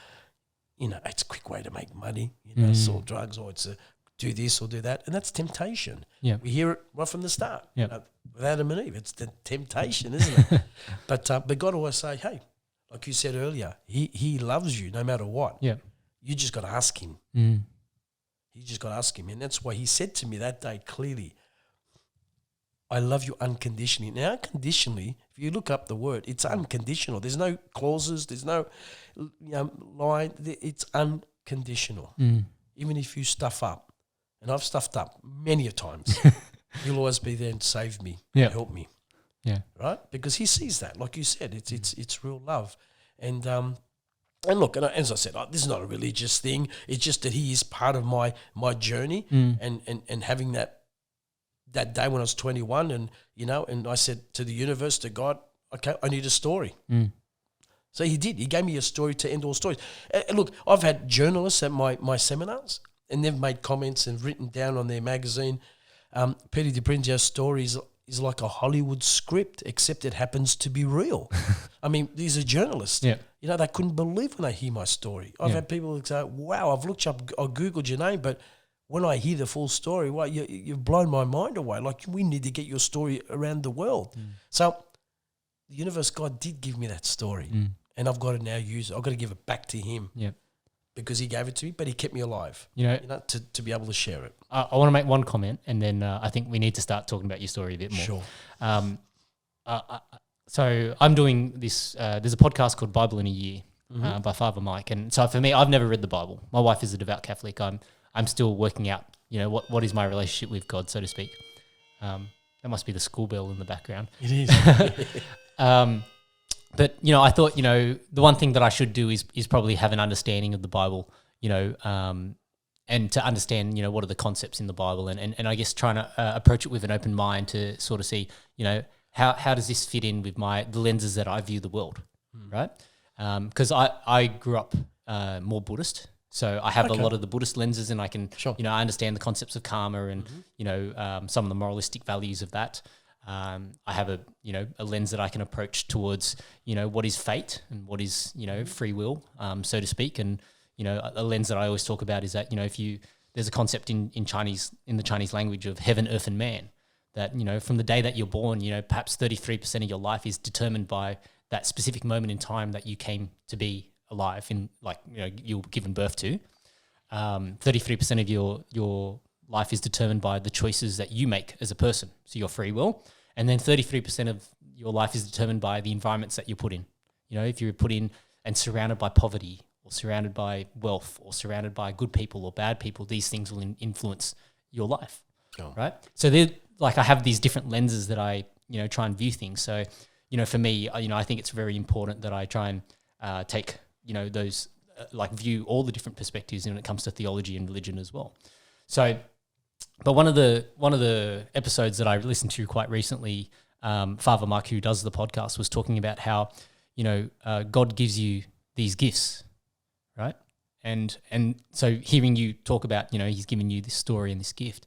it's a quick way to make money. Sell drugs, or it's a do this or do that, and that's temptation. Yeah, we hear it right from the start. Yeah, with Adam and Eve, it's the temptation, isn't it? But God always say, hey, like you said earlier, He loves you no matter what. Yeah, you just got to ask Him. You just got to ask Him, and that's why He said to me that day clearly, I love you unconditionally. Now, unconditionally, if you look up the word, it's unconditional. There's no clauses. There's no line. It's unconditional. Even if you stuff up, and I've stuffed up many a times, He'll always be there and save me, and help me. Yeah, right. Because He sees that, like you said, it's real love, and look, and as I said, this is not a religious thing. It's just that He is part of my journey, and having that day when I was 21, and and I said to the universe, to God, okay, I need a story. So He did. He gave me a story to end all stories. Look, I've had journalists at my seminars, and they've made comments and written down on their magazine, Peter de Prinzio's story is like a Hollywood script, except it happens to be real. I mean, these are journalists. Yeah. They couldn't believe when they hear my story. I've had people say, wow, I've looked up, I Googled your name, but when I hear the full story, well, you've blown my mind away. Like, we need to get your story around the world. So the universe, God did give me that story, and I've got to now use it. I've got to give it back to Him. Yeah. Because He gave it to me, but He kept me alive. To be able to share it. I want to make one comment, and then I think we need to start talking about your story a bit more. Sure. So I'm doing this. There's a podcast called Bible in a Year by Father Mike, and so for me, I've never read the Bible. My wife is a devout Catholic. I'm still working out, what is my relationship with God, so to speak. That must be the school bell in the background. It is. But I thought, the one thing that I should do is probably have an understanding of the Bible, and to understand, what are the concepts in the Bible, and I guess trying to approach it with an open mind to sort of see, how does this fit in with the lenses that I view the world, right? Because I grew up more Buddhist. So I have a lot of the Buddhist lenses, and I can, I understand the concepts of karma and, some of the moralistic values of that. I have a lens that I can approach towards, what is fate and what is, free will, so to speak. And, a lens that I always talk about is that, there's a concept in the Chinese language of heaven, earth, and man, that, from the day that you're born, perhaps 33% of your life is determined by that specific moment in time that you came to be alive in, you were given birth to. 33% of your life is determined by the choices that you make as a person, so your free will. And then 33% of your life is determined by the environments that you're put in. If you're put in and surrounded by poverty, or surrounded by wealth, or surrounded by good people or bad people, these things will influence your life, right? So I have these different lenses that I, try and view things. So, for me, I think it's very important that I try and take, those, view all the different perspectives when it comes to theology and religion as well. So, but one of the episodes that I listened to quite recently, Father Mike, who does the podcast, was talking about how, God gives you these gifts, right? And so hearing you talk about, He's given you this story and this gift,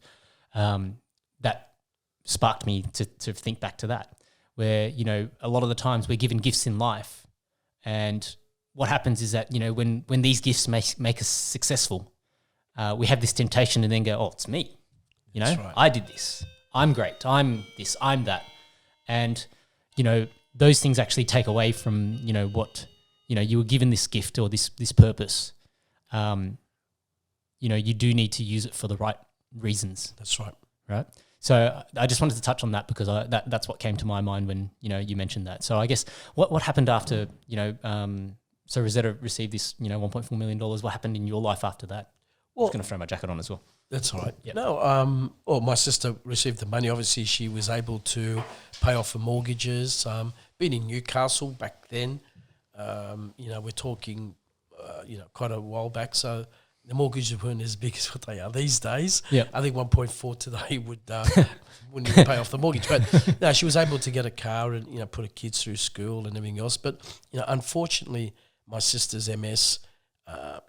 that sparked me to think back to that, where, a lot of the times we're given gifts in life, and what happens is that, when these gifts make us successful, we have this temptation to then go, oh, it's me. Right. I did this. I'm great. I'm this. I'm that. And, those things actually take away from, what, you were given this gift or this purpose. You do need to use it for the right reasons. That's right. Right. So I just wanted to touch on that because that's what came to my mind when, you mentioned that. So I guess what happened after, so Rosetta received this, $1.4 million. What happened in your life after that? Well, I'm just going to throw my jacket on as well. That's all right. Yep. No, my sister received the money. Obviously, she was able to pay off her mortgages. Being in Newcastle back then, we're talking, quite a while back. So the mortgages weren't as big as what they are these days. Yeah, I think 1.4 today wouldn't even pay off the mortgage. But no, she was able to get a car and put her kids through school and everything else. But unfortunately, my sister's MS,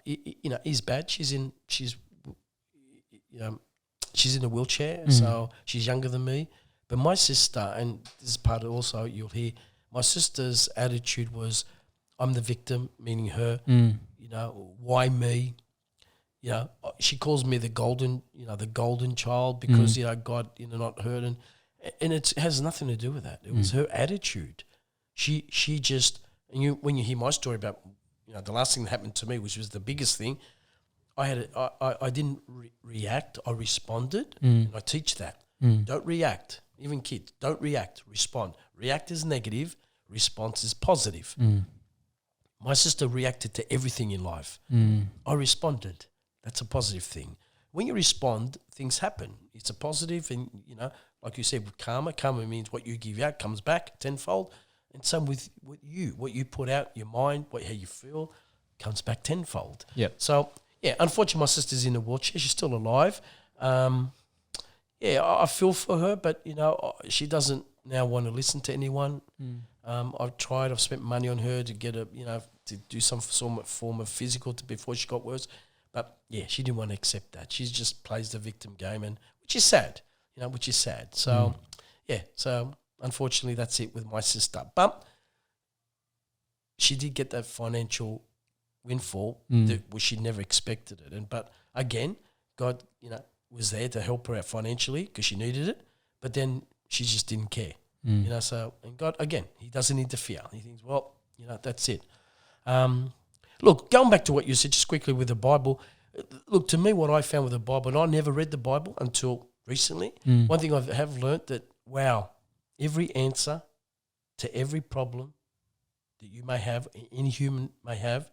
is bad. She's in a wheelchair, so she's younger than me. But my sister, and this is part of also you'll hear, my sister's attitude was, I'm the victim, meaning her. You know, why me? You know, she calls me the golden child because God, not hurt, and it has nothing to do with that. It was her attitude. She just, and when you hear my story about the last thing that happened to me, which was the biggest thing, I didn't react. I responded, and I teach that. Don't react. Even kids, don't react. Respond. React is negative. Response is positive. My sister reacted to everything in life. I responded. That's a positive thing. When you respond, things happen. It's a positive, and like you said, with karma. Karma means what you give out comes back tenfold. And same with what you put out, your mind, how you feel, comes back tenfold. Yep. So unfortunately, my sister's in a wheelchair. She's still alive. I feel for her, but she doesn't now want to listen to anyone. I've tried. I've spent money on her to get to do some form of physical before she got worse. But she didn't want to accept that. She just plays the victim game, and which is sad. So so unfortunately, that's it with my sister. But she did get that financial windfall which she never expected it. But again, God, was there to help her out financially because she needed it. But then she just didn't care. So, and God, again, he doesn't interfere. He thinks, well, that's it. Look, going back to what you said just quickly with the Bible, look, to me, what I found with the Bible, and I never read the Bible until recently, one thing I have learned that, wow, every answer to every problem that you may have, any human may have,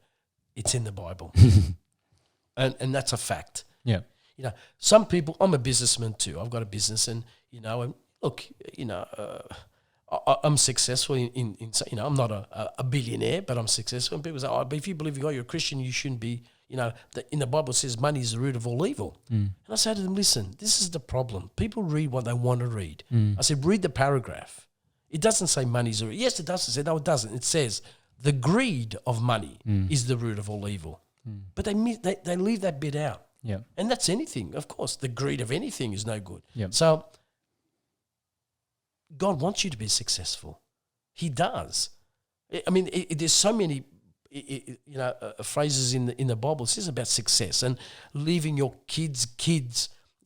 it's in the Bible. and that's a fact. Yeah. Some people, I'm a businessman too. I've got a business, and, and look, I'm successful in I'm not a billionaire, but I'm successful. And people say, but if you believe in God, you're a Christian, you shouldn't be, in the Bible it says money is the root of all evil. And I say to them, listen, this is the problem. People read what they want to read. I said, read the paragraph. It doesn't say money's the root. Yes, it does. I said, no, it doesn't. It says the greed of money is the root of all evil. But they leave that bit out. Yeah. And that's anything. Of course, the greed of anything is no good. Yep. So God wants you to be successful. He does. I mean, there's so many, phrases in the Bible. It says about success and leaving your kids,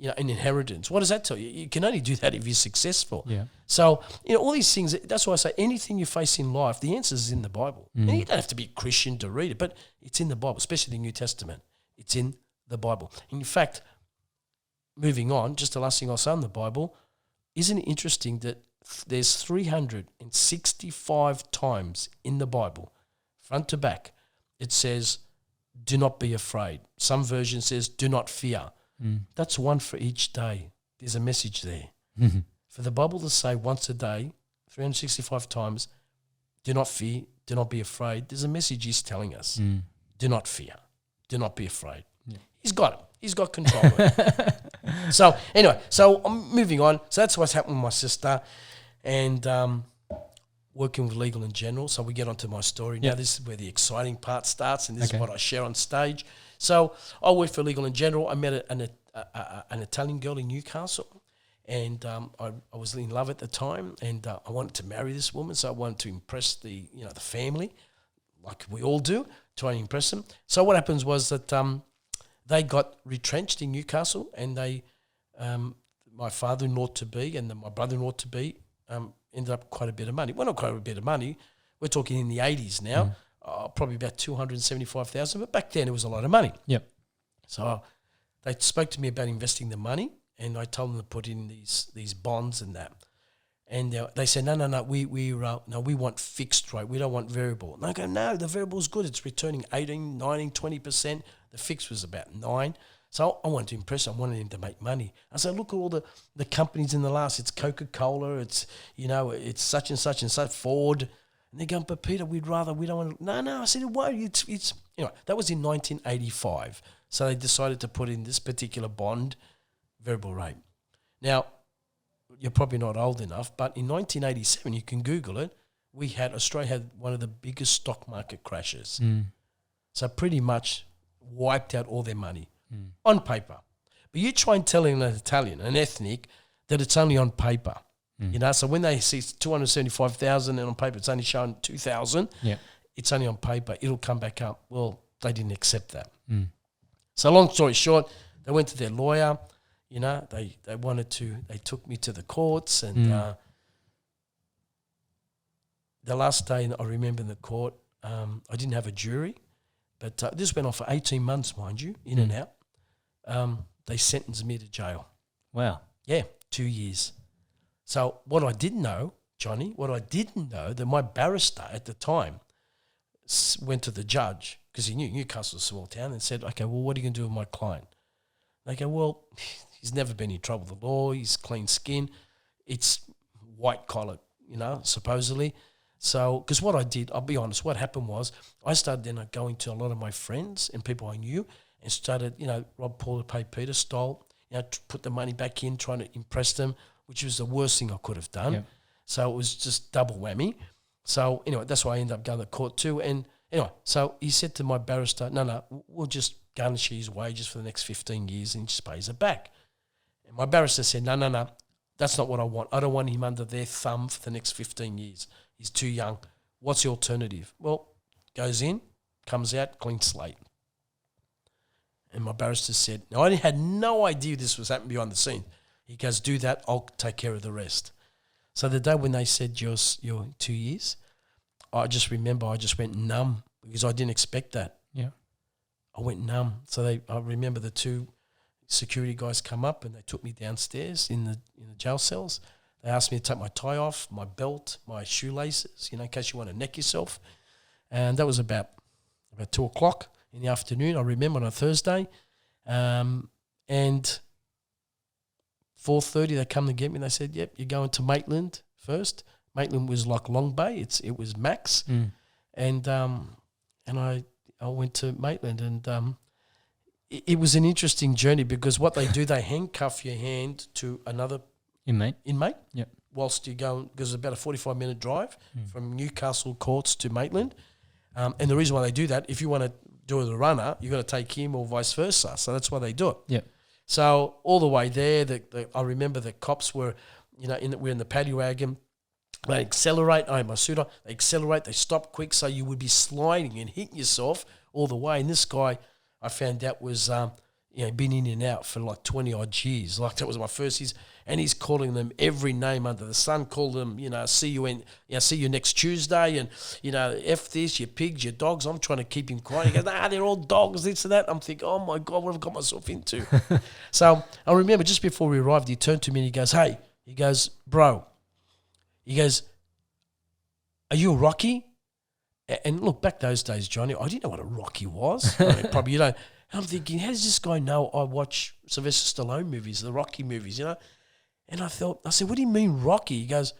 an inheritance. What does that tell you? You can only do that if you're successful. Yeah. So, all these things, that's why I say anything you face in life, the answer is in the Bible. And you don't have to be a Christian to read it, but it's in the Bible, especially the New Testament. It's in the Bible. In fact, moving on, just the last thing I'll say on the Bible, isn't it interesting that there's 365 times in the Bible, front to back, it says, do not be afraid. Some version says, do not fear. That's one for each day. There's a message there. For the Bible to say once a day, 365 times, do not fear, do not be afraid, there's a message he's telling us. Do not fear. Do not be afraid. Yeah. He's got it. He's got control of it. So anyway, I'm moving on. So that's what's happened with my sister and working with Legal in General. So we get onto my story. Now this is where the exciting part starts, and this is what I share on stage. So I worked for Legal in General. I met an Italian girl in Newcastle, and I was in love at the time, and I wanted to marry this woman, so I wanted to impress the family, like we all do, try and impress them. So what happens was that they got retrenched in Newcastle, and they, my father-in-law to be and my brother-in-law to be, ended up quite a bit of money. Well, not quite a bit of money. We're talking in the 80s now, probably about $275,000. But back then, it was a lot of money. Yep. So they spoke to me about investing the money, and I told them to put in these bonds and that. And they said, no, we want fixed rate. We don't want variable. And I go, no, the variable is good. It's returning 18, 19, 20%. The fixed was about 9%. So I wanted to impress them. I wanted them to make money. I said, look at all the companies in the last. It's Coca-Cola. It's, it's such and such, Ford. And they're going, but Peter, we don't want to. No. I said, why? It's that was in 1985. So they decided to put in this particular bond variable rate. Now, you're probably not old enough, but in 1987, you can Google it, Australia had one of the biggest stock market crashes. So pretty much wiped out all their money on paper. But you try and tell an Italian, an ethnic, that it's only on paper. You know, so when they see 275,000 and on paper it's only showing 2,000, it's only on paper, it'll come back up. Well, they didn't accept that. So long story short, they went to their lawyer, you know, they took me to the courts and the last day I remember in the court, I didn't have a jury, but this went on for 18 months, mind you, in and out. They sentenced me to jail. Wow. Yeah, 2 years. So what I didn't know, Johnny, that my barrister at the time went to the judge, because he knew Newcastle's a small town, and said, okay, well, what are you going to do with my client? They go, well, he's never been in trouble with the law, he's clean skin, it's white collar, you know, supposedly. So, because what I did, I'll be honest, what happened was I started then going to a lot of my friends and people I knew and started, you know, rob Paul to pay Peter style, you know, put the money back in, trying to impress them, which was the worst thing I could have done. Yep. So it was just double whammy. So anyway, that's why I ended up going to court too. And anyway, so he said to my barrister, no, we'll just garnish his wages for the next 15 years and he just pays it back. And my barrister said, no, that's not what I want. I don't want him under their thumb for the next 15 years. He's too young. What's the alternative? Well, goes in, comes out, clean slate. And my barrister said, now I had no idea this was happening behind the scenes. He goes, do that, I'll take care of the rest. So the day when they said you're 2 years, I just remember I just went numb because I didn't expect that. Yeah. I went numb. So I remember the two security guys come up and they took me downstairs in the jail cells. They asked me to take my tie off, my belt, my shoelaces, you know, in case you want to neck yourself. And that was about 2 o'clock in the afternoon. I remember on a Thursday. And 4:30 they come to get me and they said, yep, you're going to Maitland first. Maitland was like Long Bay. It was max. And I went to Maitland and it was an interesting journey because what they do, they handcuff your hand to another inmate. Yep. Whilst you go, because it's about a 45-minute drive from Newcastle courts to Maitland. And the reason why they do that, if you want to do it with a runner, you've got to take him or vice versa. So that's why they do it. Yeah. So all the way there, I remember the cops were, you know, we're in the paddy wagon. They accelerate. I had my suit on. They accelerate. They stop quick, so you would be sliding and hitting yourself all the way. And this guy, I found out was, been in and out for like 20 odd years. Like that was my first years. And he's calling them every name under the sun. Called them, see you next Tuesday, and F this, you pigs, your dogs. I'm trying to keep him quiet. He goes, they're all dogs, this and that. I'm thinking, oh my God, what have I got myself into? So I remember just before we arrived, he turned to me and he goes, hey, he goes, bro, he goes, are you a Rocky? And look, back those days, Johnny, I didn't know what a Rocky was. I mean, probably you don't. And I'm thinking, how does this guy know I watch Sylvester Stallone movies, the Rocky movies, And I said, what do you mean Rocky? He goes,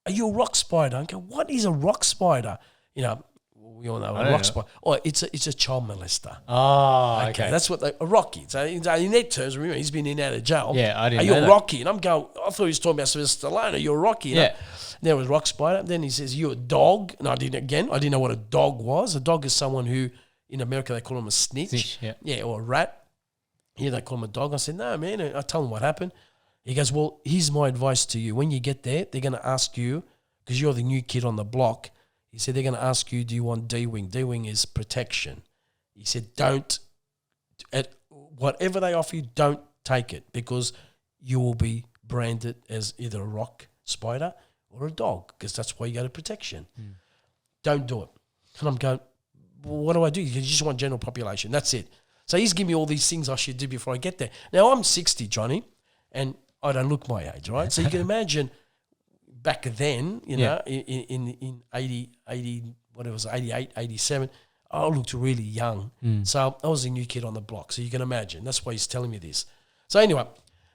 are you a rock spider? I go, what is a rock spider? We all know a rock spider. Oh, it's a child molester. Oh, okay. That's what a Rocky. So in their terms, remember, he's been in and out of jail. Yeah, I didn't know that. Are you a Rocky? And I'm going, I thought he was talking about Sylvester Stallone. Are you a Rocky? Yeah. And there was rock spider. Then he says, you a dog? And I didn't know what a dog was. A dog is someone who, in America, they call him a snitch. Yeah, or a rat. Here they call him a dog. I said, no, man. I told him what happened. He goes, well, here's my advice to you. When you get there, they're going to ask you, because you're the new kid on the block, he said, they're going to ask you, do you want D-Wing? D-Wing is protection. He said, whatever they offer you, don't take it, because you will be branded as either a rock spider or a dog, because that's why you go to protection. Don't do it. And I'm going, well, what do I do? You just want general population. That's it. So he's giving me all these things I should do before I get there. Now, I'm 60, Johnny, and I don't look my age, right? So you can imagine back then, in 88, 87, I looked really young. So I was a new kid on the block. So you can imagine. That's why he's telling me this. So anyway,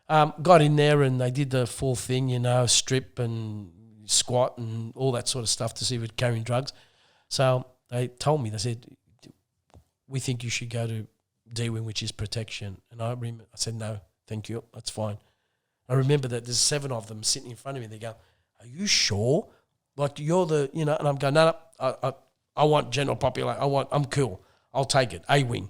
got in there and they did the full thing, strip and squat and all that sort of stuff to see if we're carrying drugs. So they told me, they said, we think you should go to D-Wing, which is protection. And I said, no, thank you. That's fine. I remember that there's 7 of them sitting in front of me. They go, are you sure? Like you're the, and I'm going, no, I want general population. I'm cool. I'll take it. A-Wing.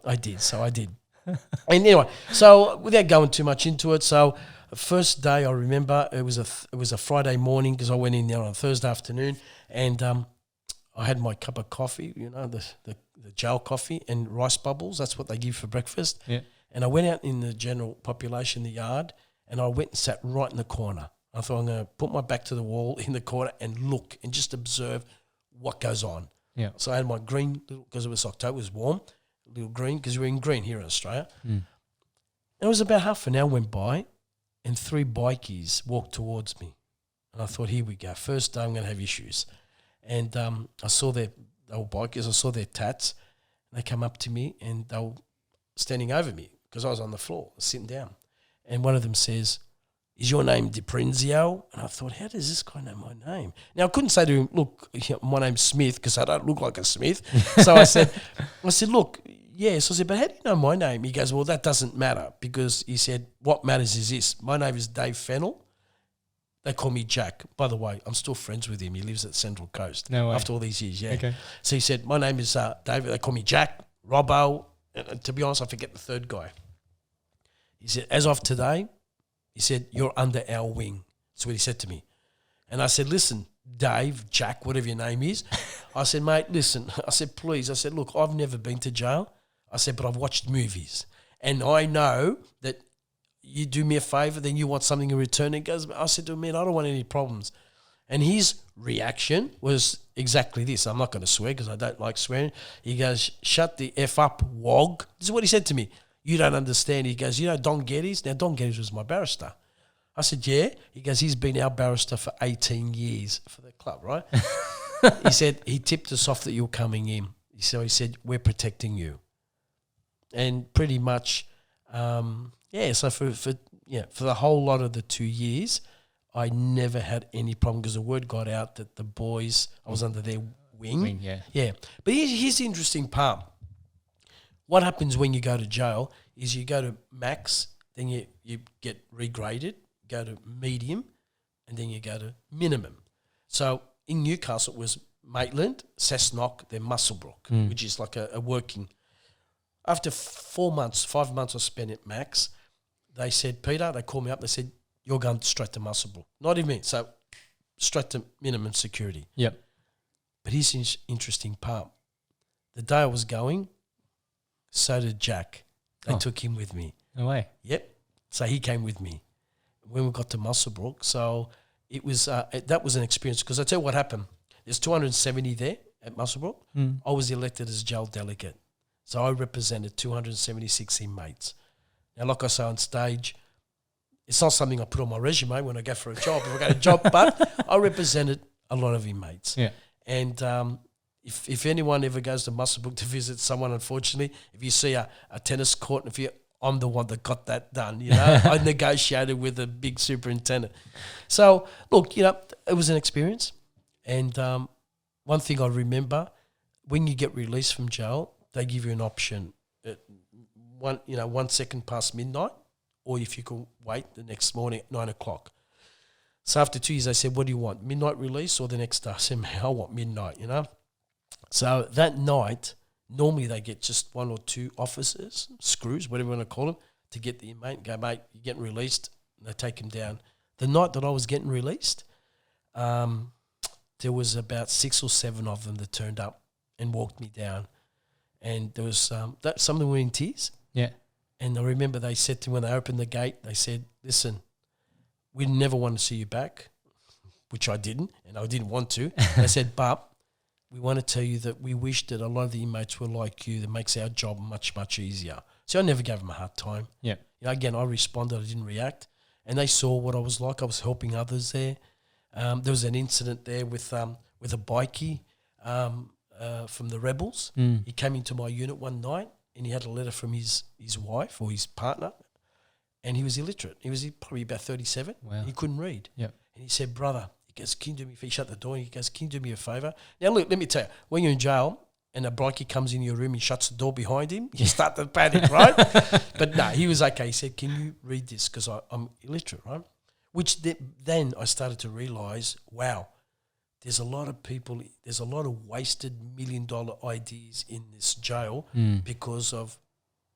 I did. So I did. And anyway, so without going too much into it, so first day I remember it was a Friday morning because I went in there on a Thursday afternoon, and I had my cup of coffee, the jail coffee and rice bubbles. That's what they give for breakfast. Yeah. And I went out in the general population, the yard, and I went and sat right in the corner. I thought I'm going to put my back to the wall in the corner and look and just observe what goes on. Yeah. So I had my green, because it was October, it was warm, a little green, because we're in green here in Australia. And it was about half an hour went by, and 3 bikies walked towards me. And I thought, here we go. First day I'm going to have issues. And I saw they were bikers, I saw their tats, and they come up to me, and they were standing over me because I was on the floor, sitting down. And one of them says, is your name Prinzio? And I thought, how does this guy know my name? Now, I couldn't say to him, look, my name's Smith, because I don't look like a Smith. So I said, look, yes. I said, but how do you know my name? He goes, well, that doesn't matter, because he said, what matters is this. My name is Dave Fennell. They call me Jack. By the way, I'm still friends with him. He lives at Central Coast. No way. After all these years, yeah. Okay. So he said, my name is David. They call me Jack, Robbo. And to be honest, I forget the third guy. He said, as of today, he said, you're under our wing. That's what he said to me. And I said, listen, Dave, Jack, whatever your name is. I said, mate, listen. I said, please. I said, look, I've never been to jail. I said, but I've watched movies. And I know that you do me a favour, then you want something in return. He goes, I said to him, man, I don't want any problems. And his reaction was exactly this. I'm not going to swear because I don't like swearing. He goes, shut the F up, wog. This is what he said to me. You don't understand. He goes, you know Don Geddes? Now, Don Geddes was my barrister. I said, yeah. He goes, he's been our barrister for 18 years for the club, right? He said, he tipped us off that you're coming in. So he said, we're protecting you. And pretty much, so for the whole lot of the 2 years, I never had any problem because the word got out that the boys, I was under their wing. Yeah. But here's the interesting part. What happens when you go to jail is you go to max, then you get regraded, go to medium, and then you go to minimum. So in Newcastle it was Maitland, Cessnock, then Muswellbrook, which is like a working. After 5 months I spent at max, they said, Peter, they called me up, they said, you're going straight to Muswellbrook. Not even me, so straight to minimum security. Yep. But here's the interesting part. The day I was going, so did Jack. They took him with me. No way. Yep. So he came with me when we got to Muswellbrook. So it was that was an experience because I tell you what happened. There's 270 there at Muswellbrook. I was elected as jail delegate. So I represented 276 inmates. Now, like I say on stage, it's not something I put on my resume when I go for a job. If I got a job, but I represented a lot of inmates. Yeah. And if anyone ever goes to Muswellbrook to visit someone, unfortunately, if you see a tennis court, I'm the one that got that done. I negotiated with a big superintendent. So look, it was an experience. And one thing I remember, when you get released from jail, they give you an option at 1 second past midnight, or if you can wait the next morning at 9 o'clock. So after 2 years, they said, what do you want, midnight release or the next day? I said, man, I want midnight, So that night, normally they get just 1 or 2 officers, screws, whatever you want to call them, to get the inmate and go, mate, you're getting released. And they take him down. The night that I was getting released, there was about 6 or 7 of them that turned up and walked me down. And there was some of them were in tears. Yeah. And I remember they said to me when they opened the gate, they said, listen, we never want to see you back, which I didn't, and I didn't want to. They said, but we want to tell you that we wish that a lot of the inmates were like you. That makes our job much, much easier. So I never gave them a hard time. Yeah. Again, I responded. I didn't react. And they saw what I was like. I was helping others there. There was an incident there with a bikie from the rebels. He came into my unit one night and he had a letter from his wife or his partner, and he was illiterate. He was probably about 37. Wow. He couldn't read. Yep. And he said, brother, he goes, can you do me a favour? He shut the door and he goes, can you do me a favour? Now, look, let me tell you, when you're in jail and a bikie comes in your room and shuts the door behind him, you start to panic, right? But no, he was okay. He said, can you read this? Because I'm illiterate, right? Which then I started to realise, wow, there's a lot of people, there's a lot of wasted $1 million ideas in this jail because of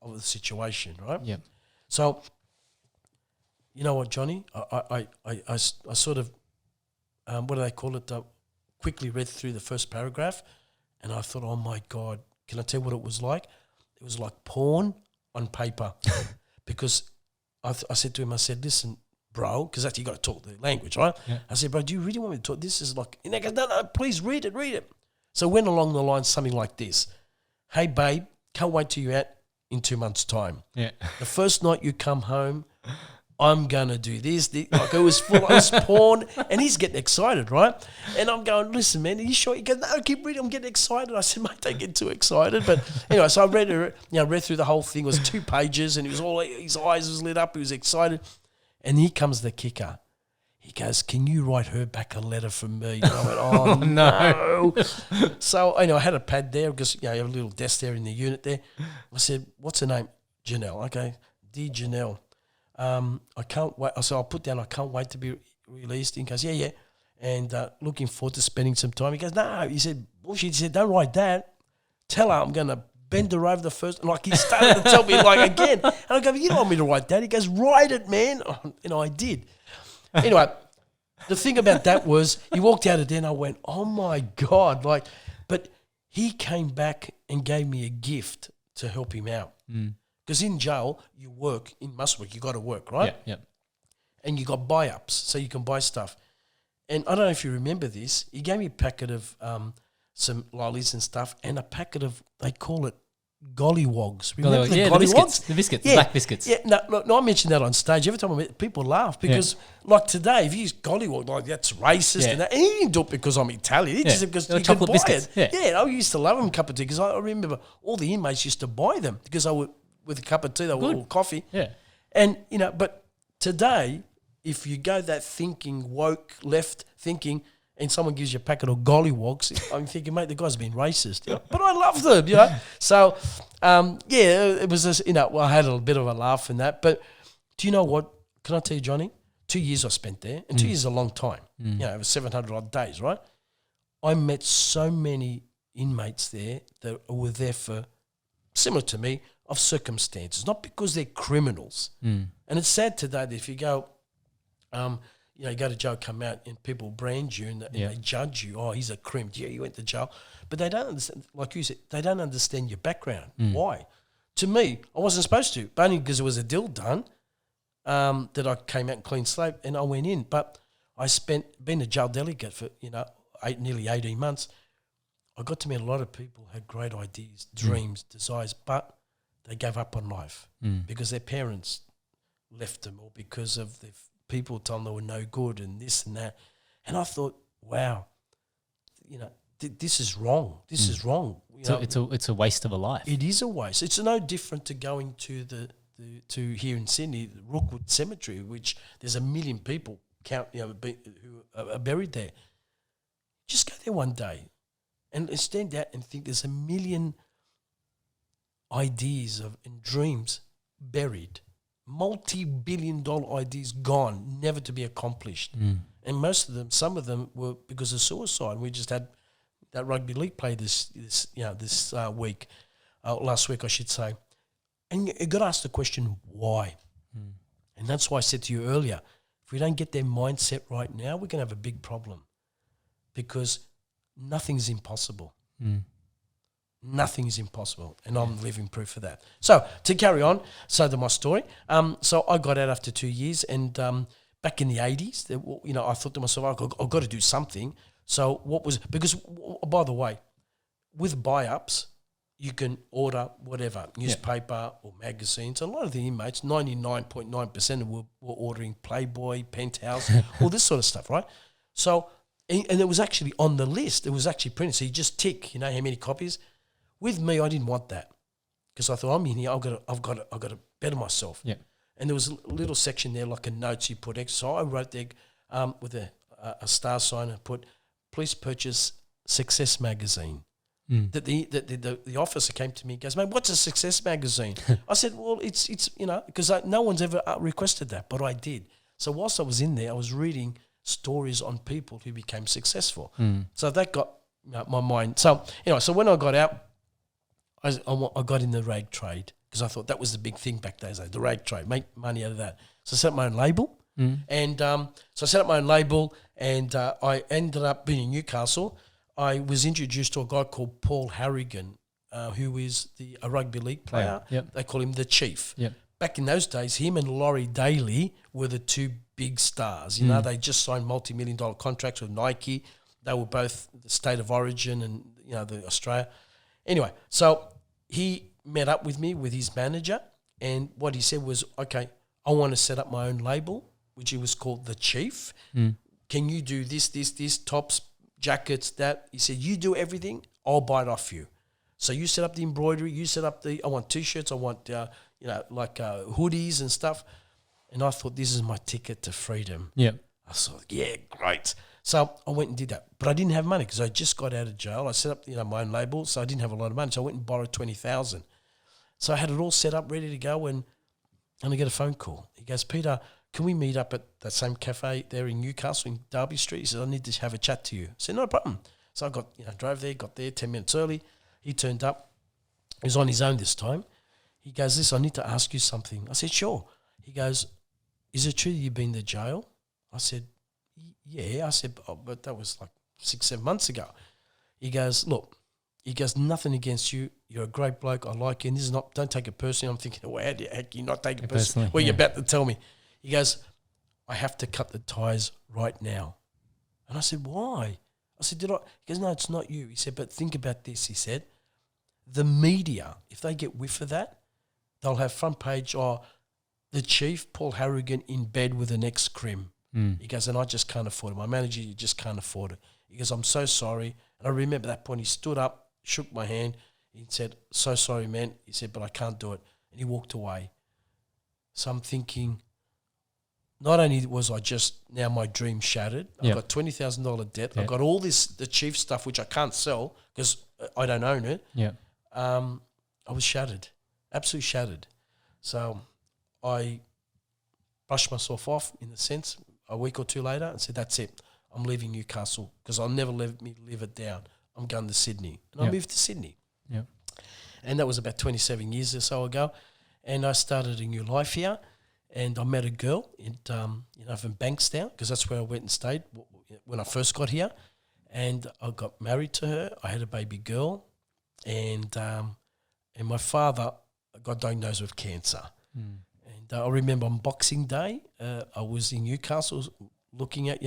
the situation, right? Yep. So you know what, Johnny? I sort of, what do they call it? Quickly read through the first paragraph, and I thought, oh my God, can I tell you what it was like? It was like porn on paper, because I said to him, I said, listen, bro, because that's you got to talk the language, right? Yeah. I said, bro, do you really want me to talk? This is like, and he goes, no, please read it. So it went along the line something like this: hey, babe, can't wait till you're out in 2 months' time. Yeah. The first night you come home, I'm going to do this. Like, it was full of porn, and he's getting excited, right? And I'm going, listen, man, are you sure? He goes, no, keep reading, I'm getting excited. I said, mate, don't get too excited. But anyway, so I read through the whole thing. It was 2 pages, and it was all, his eyes was lit up. He was excited. And here comes the kicker. He goes, can you write her back a letter from me? And I went, oh, no. So, I had a pad there because, you have a little desk there in the unit there. I said, what's her name? Janelle. Okay, dear Janelle. I can't wait. So I'll put down, I can't wait to be released. He goes, yeah. And looking forward to spending some time. He goes, no. He said, bullshit. He said, don't write that. Tell her I'm going to bend her over the first. Like, he started to tell me, like, again. And I go, you don't want me to write that? He goes, write it, man. I did. Anyway, the thing about that was he walked out of there and I went, oh, my God. Like, but he came back and gave me a gift to help him out. Because in jail, you work, in muscle work, you got to work, right? Yeah. And you got buy-ups, so you can buy stuff. And I don't know if you remember this, he gave me a packet of some lollies and stuff, and a packet of, they call it gollywogs. Remember the gollywogs? The biscuits, the black biscuits. Yeah, no, I mentioned that on stage. Every time I meet people laugh because, like today, if you use gollywog, like that's racist and that. And he didn't do it because I'm Italian. He just because you could buy biscuits. It. Yeah, I used to love them a cup of tea because I remember all the inmates used to buy them because I would, with a cup of tea, they were all coffee. Yeah. And, but today, if you go that thinking, woke, left thinking, and someone gives you a packet of gollywogs, I'm thinking, mate, the guy's been racist. But I love them, So, it was just, I had a bit of a laugh in that. But do you know what? Can I tell you, Johnny? 2 years I spent there, and 2 years is a long time. It was 700 odd days, right? I met so many inmates there that were there for, similar to me, of circumstances, not because they're criminals. And it's sad today that if you go, you go to jail, come out, and people brand you and they judge you. Oh, he's a crim. Yeah, you went to jail. But they don't understand, like you said, they don't understand your background. Why? To me, I wasn't supposed to, but only because it was a deal done that I came out clean slate and I went in. But I being a jail delegate for, nearly 18 months, I got to meet a lot of people who had great ideas, dreams, desires, but they gave up on life because their parents left them or because of the people told them they were no good and this and that. And I thought, wow, this is wrong. This is wrong. It's a waste of a life. It is a waste. It's no different to going to to here in Sydney, the Rookwood Cemetery, which there's 1 million people who are buried there. Just go there one day and stand out and think there's 1 million ideas and dreams buried, multi-billion-dollar ideas gone, never to be accomplished. And most of them, some of them were because of suicide. We just had that rugby league play this week, last week I should say. And you got to ask the question, why? And that's why I said to you earlier, if we don't get their mindset right now, we're going to have a big problem because nothing's impossible. Nothing is impossible, and I'm living proof of that. So to carry on, so to my story. So I got out after 2 years, and back in the 80s, I thought to myself, I've got to do something. So because by the way, with buy-ups, you can order whatever, newspaper or magazines. A lot of the inmates, 99.9% of them were ordering Playboy, Penthouse, all this sort of stuff, right? So, and it was actually on the list. It was actually printed. So you just tick, how many copies. With me, I didn't want that because I thought I'm in here. I've got to better myself. Yeah. And there was a little section there, like a notes you put. So I wrote there with a star sign. I put, "Please purchase Success magazine." That the officer came to me and goes, "Mate, what's a Success magazine?" I said, "Well, it's because no one's ever requested that, but I did." So whilst I was in there, I was reading stories on people who became successful. So that got my mind. So so when I got out, I got in the rag trade. because I thought that was the big thing back then, the rag trade, make money out of that. So I set up my own label. And so I set up my own label, and I ended up being in Newcastle. I was introduced to a guy called Paul Harrigan, who is a rugby league player. Yep. They call him the Chief. Yep. Back in those days, him and Laurie Daly were the two big stars. You know, they just signed multi-million-dollar contracts with Nike. They were both the state of origin and, you know, the Australia. Anyway, so he met up with me with his manager, and what he said was, okay, I want to set up my own label, which it was called The Chief. Can you do this, tops, jackets, that? He said, you do everything, I'll buy it off you. So you set up the embroidery, you set up I want T-shirts, I want, hoodies and stuff. And I thought, this is my ticket to freedom. Yeah. I thought, yeah, great. So I went and did that. But I didn't have money because I just got out of jail. I set up, my own label, so I didn't have a lot of money. So I went and borrowed $20,000. So I had it all set up, ready to go, and I get a phone call. He goes, Peter, can we meet up at that same cafe there in Newcastle in Derby Street? He said, I need to have a chat to you. I said, no problem. So I drove there, got there 10 minutes early. He turned up. He was on his own this time. He goes, listen, I need to ask you something. I said, sure. He goes, is it true that you've been to jail? I said, yeah. I said, but that was like 6-7 months ago. He goes, look, nothing against you. You're a great bloke. I like you. And this is not, don't take it personally. I'm thinking, well, how the heck you not take it personally? What are you about to tell me? He goes, I have to cut the ties right now. And I said, why? I said, did I? He goes, no, it's not you. He said, but think about this. He said, the media, if they get whiff of that, they'll have front page, the Chief, Paul Harrigan, in bed with an ex-crim. He goes, and I just can't afford it. My manager, you just can't afford it. He goes, I'm so sorry. And I remember that point, he stood up, shook my hand. He said, so sorry, man. He said, but I can't do it. And he walked away. So I'm thinking, not only was I just, now my dream shattered, I've got $20,000 debt. I've got all the Chief stuff, which I can't sell because I don't own it. Yeah. I was shattered, absolutely shattered. So I brushed myself off, in a sense, a week or two later, and said, that's it. I'm leaving Newcastle because I'll never let me live it down. I'm going to Sydney. And I moved to Sydney. Yeah. And that was about 27 years or so ago. And I started a new life here. And I met a girl from Bankstown, because that's where I went and stayed when I first got here. And I got married to her. I had a baby girl. And my father got diagnosed with cancer. And I remember on Boxing Day, I was in Newcastle looking at,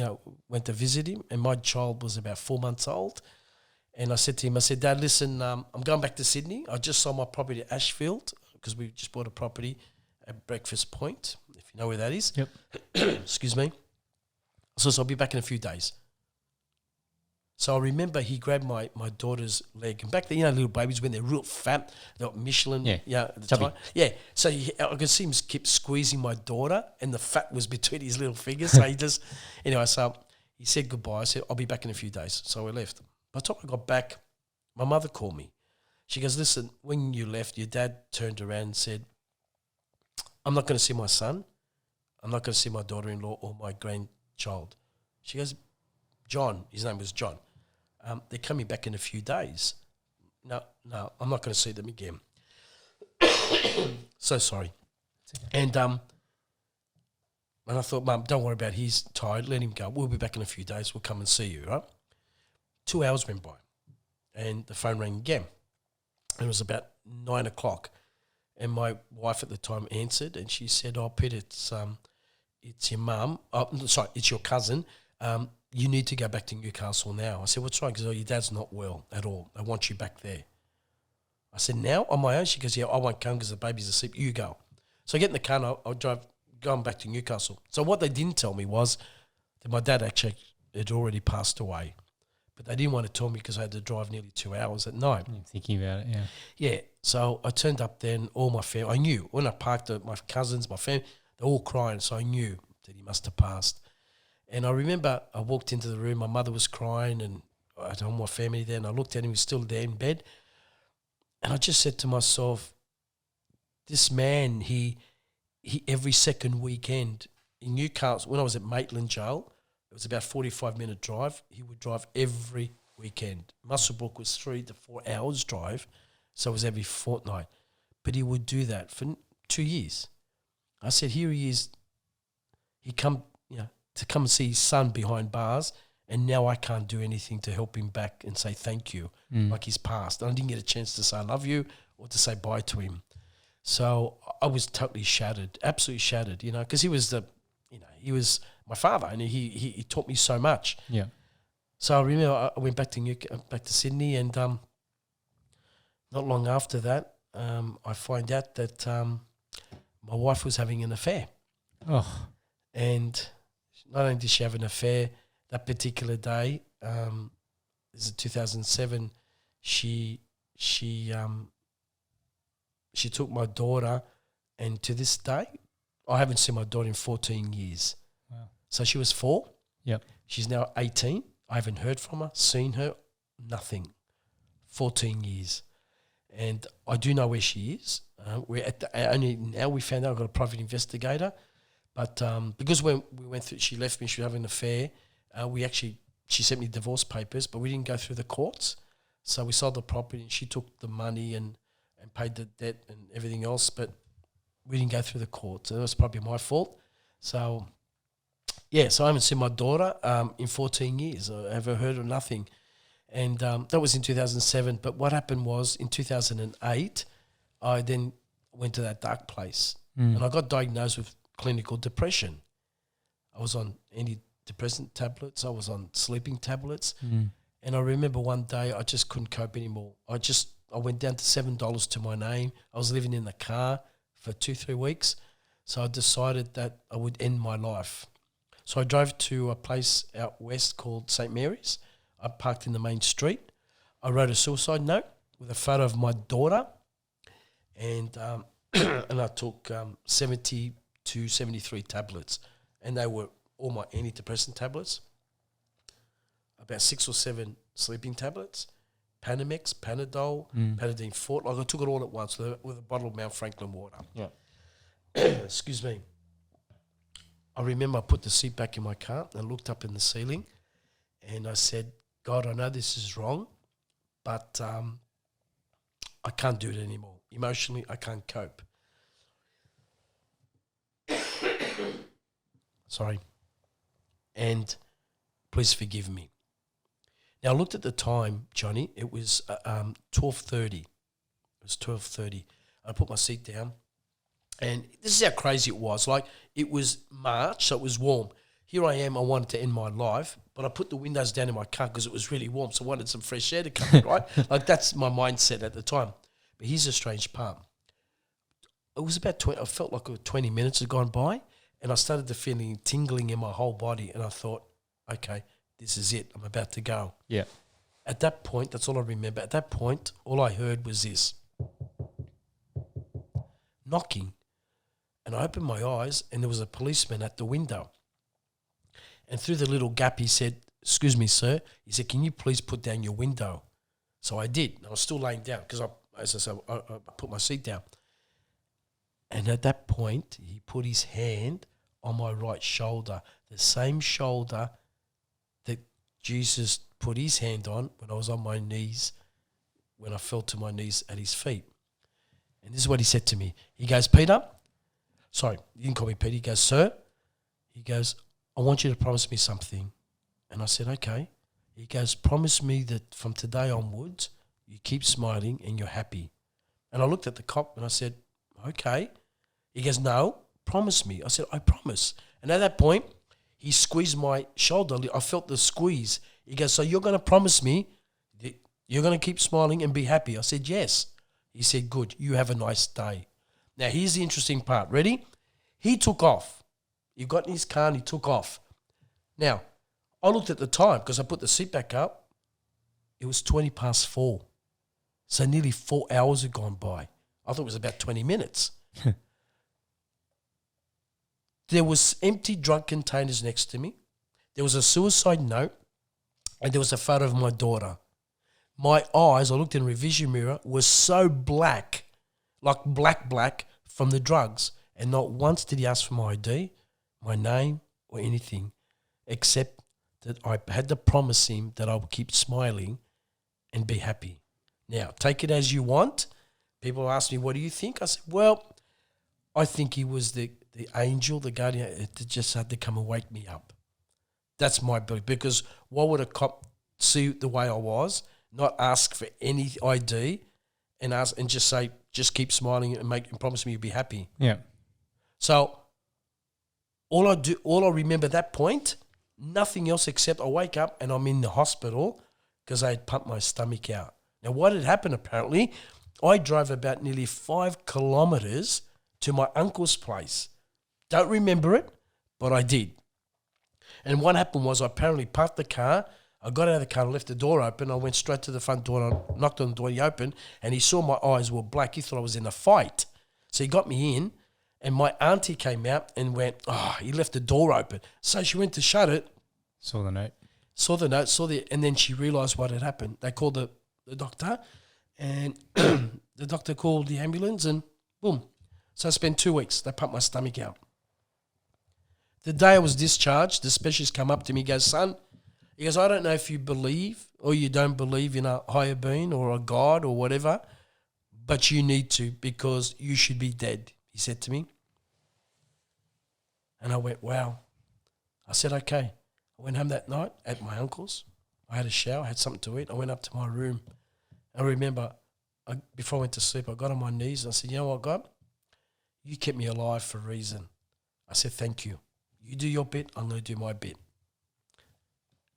went to visit him, and my child was about 4 months old. And I said to him, Dad, listen, I'm going back to Sydney. I just sold my property at Ashfield because we just bought a property at Breakfast Point, if you know where that is. Yep. Excuse me. So I'll be back in a few days. So I remember he grabbed my daughter's leg. And back then, little babies, when they're real fat, they got Michelin. At the time. Yeah. So I could see him keep squeezing my daughter, and the fat was between his little fingers. So so he said goodbye. I said, I'll be back in a few days. So I left. By the time I got back, my mother called me. She goes, listen, when you left, your dad turned around and said, I'm not going to see my son. I'm not going to see my daughter-in-law or my grandchild. She goes, John, his name was John, they're coming back in a few days. No, I'm not going to see them again. So sorry. Okay. And I thought, Mum, don't worry about it. He's tired. Let him go. We'll be back in a few days. We'll come and see you, right? 2 hours went by, and the phone rang again. And it was about 9 o'clock. And my wife at the time answered, and she said, "Oh, Peter, it's your mum. It's your cousin. You need to go back to Newcastle now." I said, "What's wrong?" Because your dad's not well at all. They want you back there. I said, "Now on my own?" She goes, "Yeah, I won't come because the baby's asleep. You go." So I get in the car and I'll drive, going back to Newcastle. So what they didn't tell me was that my dad actually had already passed away. But they didn't want to tell me because I had to drive nearly 2 hours at night. Thinking about it, yeah. Yeah. So I turned up then, all my family, I knew. When I parked, my cousins, my family, they're all crying. So I knew that he must have passed. And I remember I walked into the room, my mother was crying, and I had all my family there, and I looked at him, he was still there in bed. And I just said to myself, this man, he every second weekend in Newcastle, when I was at Maitland Jail, it was about a 45-minute drive. He would drive every weekend. Muswellbrook was 3 to 4 hours drive, so it was every fortnight. but he would do that for 2 years. I said, here he is. He come, to come and see his son behind bars, and now I can't do anything to help him back and say thank you, like he's passed. And I didn't get a chance to say I love you or to say bye to him. So I was totally shattered, absolutely shattered, because he was he was my father, and he taught me so much. Yeah. So I remember I went back to Sydney, and not long after that, I find out that my wife was having an affair. Oh. And not only did she have an affair that particular day, this is 2007, she took my daughter, and to this day, I haven't seen my daughter in 14 years. Wow. So she was 4. Yep. She's now 18. I haven't heard from her, seen her, nothing. 14 years. And I do know where she is. We're only now we found out I've got a private investigator. But because when we went through, she left me, she was having an affair. She sent me divorce papers, but we didn't go through the courts. So we sold the property, and she took the money and paid the debt and everything else, but we didn't go through the courts. So that was probably my fault. So, so I haven't seen my daughter in 14 years. I haven't heard of nothing. And that was in 2007. But what happened was in 2008, I then went to that dark place. And I got diagnosed with clinical depression. I was on antidepressant tablets. I was on sleeping tablets. And I remember one day I just couldn't cope anymore. I went down to $7 to my name. I was living in the car for 2-3 weeks. So I decided that I would end my life. So I drove to a place out west called St. Mary's. I parked in the main street. I wrote a suicide note with a photo of my daughter. And and I took 70 to 73 tablets. And they were all my antidepressant tablets. About 6 or 7 sleeping tablets. Panamex, Panadol, Panadine Fort. Like I took it all at once with a bottle of Mount Franklin water. Yeah. Excuse me. I remember I put the seat back in my car and looked up in the ceiling, and I said, God, I know this is wrong, but I can't do it anymore. Emotionally, I can't cope. Sorry. And please forgive me. Now, I looked at the time, Johnny. It was 12:30. It was 12:30. I put my seat down, and this is how crazy it was. Like, it was March, so it was warm. Here I am. I wanted to end my life, but I put the windows down in my car because it was really warm, so I wanted some fresh air to come in, right? Like, that's my mindset at the time. But here's a strange part. It was about 20. I felt like 20 minutes had gone by, and I started to feeling tingling in my whole body, and I thought, okay, this is it. I'm about to go. Yeah. At that point, that's all I remember. At that point, all I heard was this. Knocking. And I opened my eyes, and there was a policeman at the window. And through the little gap, he said, excuse me, sir. He said, can you please put down your window? So I did. I was still laying down because, as I said, I put my seat down. And at that point, he put his hand on my right shoulder, the same shoulder that Jesus put his hand on when I was on my knees, when I fell to my knees at his feet. And this is what he said to me. He goes, Peter, sorry, he didn't call me Peter. He goes, sir, he goes, I want you to promise me something. And I said, okay. He goes, promise me that from today onwards, you keep smiling and you're happy. And I looked at the cop and I said, okay. He goes, no, promise me. I said, I promise. And at that point, he squeezed my shoulder. I felt the squeeze. He goes, so you're going to promise me that you're going to keep smiling and be happy? I said, yes. He said, good. You have a nice day. Now, here's the interesting part. Ready? He took off. He got in his car and he took off. Now, I looked at the time because I put the seat back up. It was 4:20. So nearly 4 hours had gone by. I thought it was about 20 minutes. There was empty drug containers next to me. There was a suicide note, and there was a photo of my daughter. My eyes, I looked in a revision mirror, were so black, like black from the drugs. And not once did he ask for my ID, my name, or anything, except that I had to promise him that I would keep smiling and be happy. Now, take it as you want, people ask me, what do you think? I said, well, I think he was the angel, the guardian. It just had to come and wake me up. That's my belief. Because why would a cop see the way I was, not ask for any ID, and ask and just say, just keep smiling and promise me you'll be happy. Yeah. So all I remember that point, nothing else except I wake up and I'm in the hospital because I had pumped my stomach out. Now, what had happened apparently, I drove about nearly 5 kilometres to my uncle's place. Don't remember it, but I did. And what happened was I apparently parked the car. I got out of the car and left the door open. I went straight to the front door and I knocked on the door. He opened and he saw my eyes were black. He thought I was in a fight. So he got me in and my auntie came out and went, he left the door open. So she went to shut it. Saw the note. And then she realised what had happened. They called the doctor and the doctor called the ambulance and boom. So I spent 2 weeks. They pumped my stomach out. The day I was discharged, the specialist come up to me and goes, son, he goes, I don't know if you believe or you don't believe in a higher being or a God or whatever, but you need to because you should be dead, he said to me. And I went, wow. I said, okay. I went home that night at my uncle's. I had a shower, had something to eat. I went up to my room. I remember before I went to sleep, I got on my knees and I said, you know what, God? You kept me alive for a reason. I said, thank you. You do your bit, I'm going to do my bit.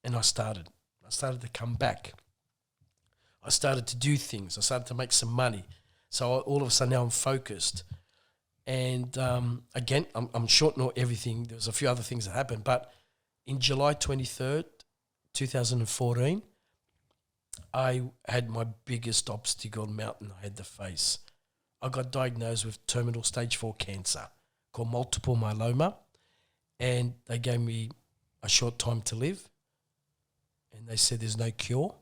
And I started to come back. I started to do things. I started to make some money. So all of a sudden now I'm focused. And again, I'm shortening everything. There was a few other things that happened. But in July 23rd, 2014, I had my biggest obstacle mountain I had to face. I got diagnosed with terminal stage 4 cancer called multiple myeloma. And they gave me a short time to live. And they said there's no cure.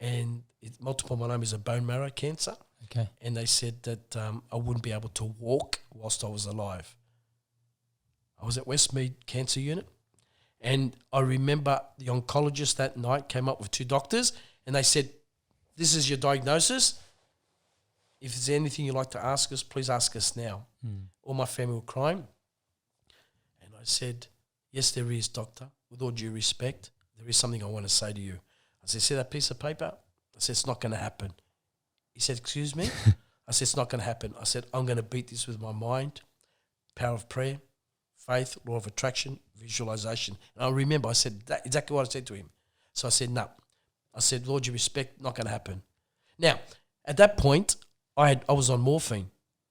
And multiple myeloma is a bone marrow cancer. Okay. And they said that I wouldn't be able to walk whilst I was alive. I was at Westmead Cancer Unit. And I remember the oncologist that night came up with 2 doctors. And they said, this is your diagnosis. If there's anything you'd like to ask us, please ask us now. All my family were crying. And I said, yes, there is, doctor. With all due respect, there is something I want to say to you. I said, see that piece of paper? I said, it's not going to happen. He said, excuse me? I said, it's not going to happen. I said, I'm going to beat this with my mind, power of prayer, faith, law of attraction, visualization. And I remember I said that, exactly what I said to him. So I said, no. I said, Lord, you respect, not going to happen. Now, at that point, I was on morphine.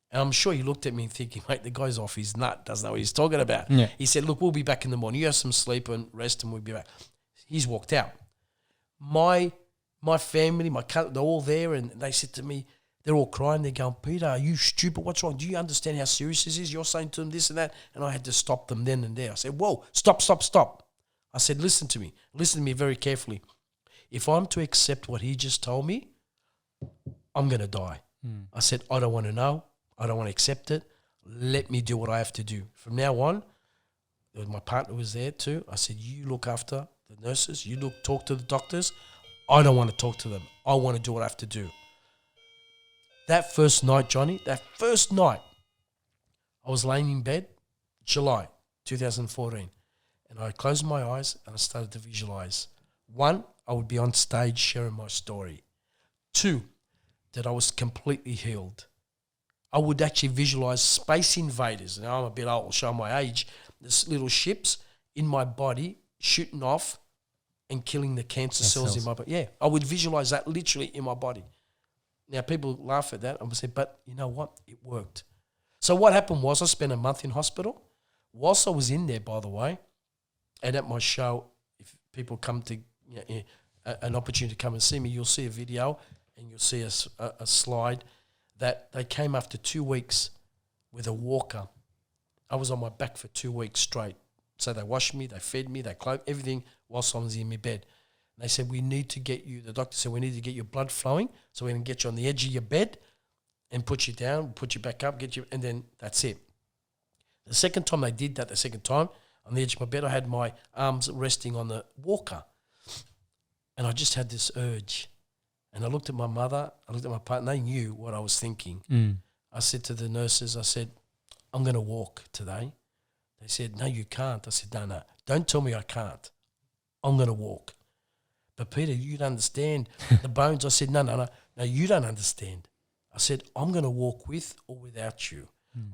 And I'm sure he looked at me thinking, mate, the guy's off his nut, doesn't know what he's talking about. Yeah. He said, look, we'll be back in the morning. You have some sleep and rest and we'll be back. He's walked out. My family, my cousin, they're all there and they said to me, they're all crying. They're going, Peter, are you stupid? What's wrong? Do you understand how serious this is? You're saying to them this and that. And I had to stop them then and there. I said, whoa, stop. I said, listen to me. Listen to me very carefully. If I'm to accept what he just told me, I'm going to die. I said, I don't want to know. I don't want to accept it. Let me do what I have to do. From now on, my partner was there too. I said, you look after the nurses. You talk to the doctors. I don't want to talk to them. I want to do what I have to do. That first night, Johnny, I was laying in bed, July 2014, and I closed my eyes and I started to visualize. 1, I would be on stage sharing my story. 2, that I was completely healed. I would actually visualize space invaders. Now I'm a bit old, I'll show my age. There's little ships in my body shooting off and killing the cancer cells in my body. Yeah, I would visualize that literally in my body. Now, people laugh at that. I would say, but you know what? It worked. So what happened was I spent a month in hospital. Whilst I was in there, by the way, and at my show, if people come to an opportunity to come and see me, you'll see a video and you'll see a slide that they came after 2 weeks with a walker. I was on my back for 2 weeks straight. So they washed me, they fed me, they clothed everything whilst I was in my bed. And they said, we need to get you, the doctor said, we need to get your blood flowing so we can get you on the edge of your bed and put you down, put you back up, and then that's it. The second time they did that, on the edge of my bed, I had my arms resting on the walker. And I just had this urge. And I looked at my mother, I looked at my partner, they knew what I was thinking. I said to the nurses, I said, I'm going to walk today. They said, no, you can't. I said, no, don't tell me I can't. I'm going to walk. But Peter, you don't understand the bones. I said, no, you don't understand. I said, I'm going to walk with or without you.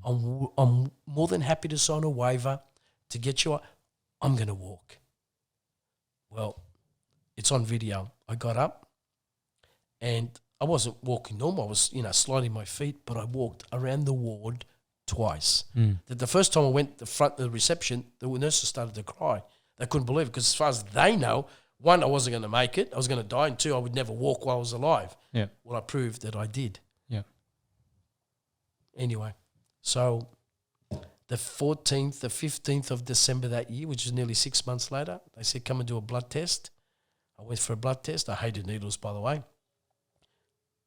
I'm more than happy to sign a waiver to get you. I'm going to walk. Well, it's on video. I got up and I wasn't walking normal. I was, sliding my feet, but I walked around the ward twice. The first time I went the front of the reception, the nurses started to cry. They couldn't believe it because as far as they know, one, I wasn't going to make it. I was going to die. And two, I would never walk while I was alive. Yeah. Well, I proved that I did. Yeah. Anyway, so the 14th, the 15th of December that year, which is nearly 6 months later, they said, come and do a blood test. I went for a blood test. I hated needles, by the way.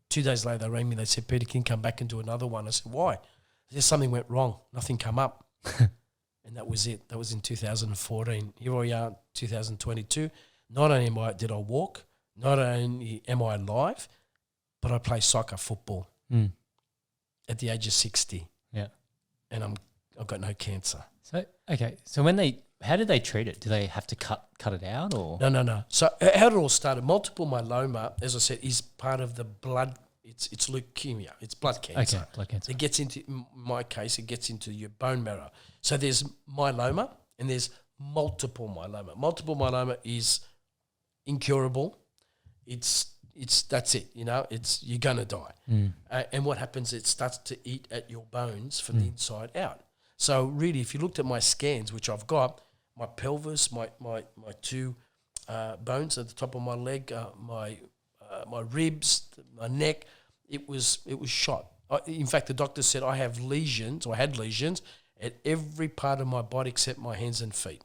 2 days later, they rang me. They said, Peter, can you come back and do another one? I said, why? They said, something went wrong. Nothing come up. And that was it. That was in 2014. Here we are, 2022. Not only did I walk, not only am I alive, but I play soccer, football at the age of 60. Yeah. And I've got no cancer. So, okay. So how did they treat it? Do they have to cut it out or? No. So how it all started, multiple myeloma, as I said, is part of the blood. It's leukemia. It's blood cancer. Okay, blood cancer. It gets into, in my case, it gets into your bone marrow. So there's myeloma and there's multiple myeloma. Multiple myeloma is incurable. It's that's it. You're gonna die. And what happens? It starts to eat at your bones from the inside out. So really, if you looked at my scans, which I've got, my pelvis, my two bones at the top of my leg, my ribs, my neck, it was shot. In fact, the doctor said I had lesions at every part of my body except my hands and feet.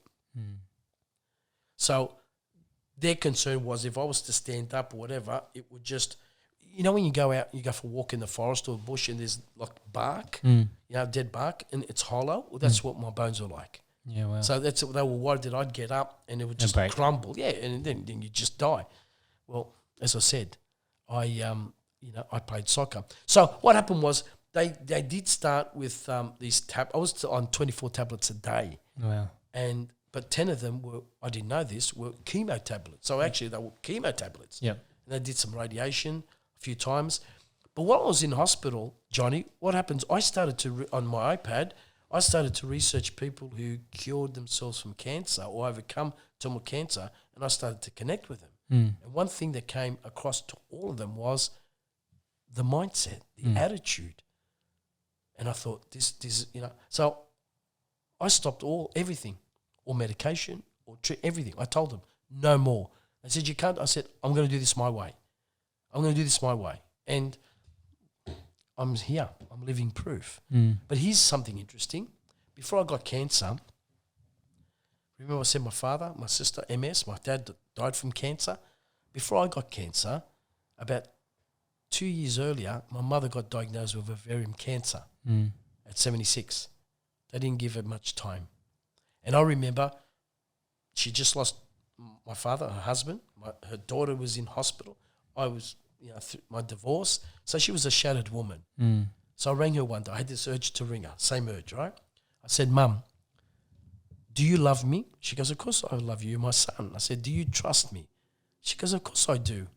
So their concern was if I was to stand up or whatever, it would just, when you go out, you go for a walk in the forest or a bush and there's like bark, dead bark, and it's hollow. Well, that's what my bones were like. Yeah, wow. So they were worried that I'd get up and it would just crumble. Yeah, and then you just die. Well, as I said, I played soccer. So what happened was they did start with these I was on 24 tablets a day. Wow. But 10 of them were, I didn't know this, were chemo tablets. So actually they were chemo tablets. Yeah. And they did some radiation a few times. But while I was in hospital, Johnny, what happens, I started to, on my iPad, I started to research people who cured themselves from cancer or overcome terminal cancer, and I started to connect with them. And one thing that came across to all of them was the mindset, the attitude. And I thought, this, so I stopped everything, or medication, or everything. I told them, no more. They said, you can't. I said, I'm going to do this my way. And I'm here. I'm living proof. But here's something interesting. Before I got cancer, remember I said my father, my sister, MS, my dad died from cancer. Before I got cancer, about 2 years earlier, my mother got diagnosed with ovarian cancer at 76. They didn't give her much time. And I remember she just lost my father, her husband. Her daughter was in hospital. I was, my divorce. So she was a shattered woman. So I rang her one day. I had this urge to ring her. Same urge, right? I said, Mum, do you love me? She goes, of course I love you. You're my son. I said, do you trust me? She goes, of course I do.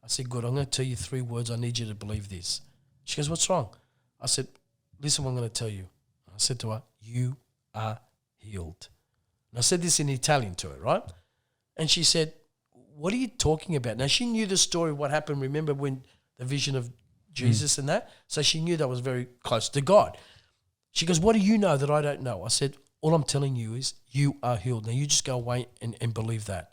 I said, good. I'm going to tell you 3 words. I need you to believe this. She goes, what's wrong? I said, listen what I'm going to tell you. I said to her, you are healed. And I said this in Italian to her, right? And she said, what are you talking about? Now, she knew the story, what happened. Remember when the vision of Jesus and that? So she knew that was very close to God. She goes, what do you know that I don't know? I said, all I'm telling you is you are healed. Now, you just go away and believe that.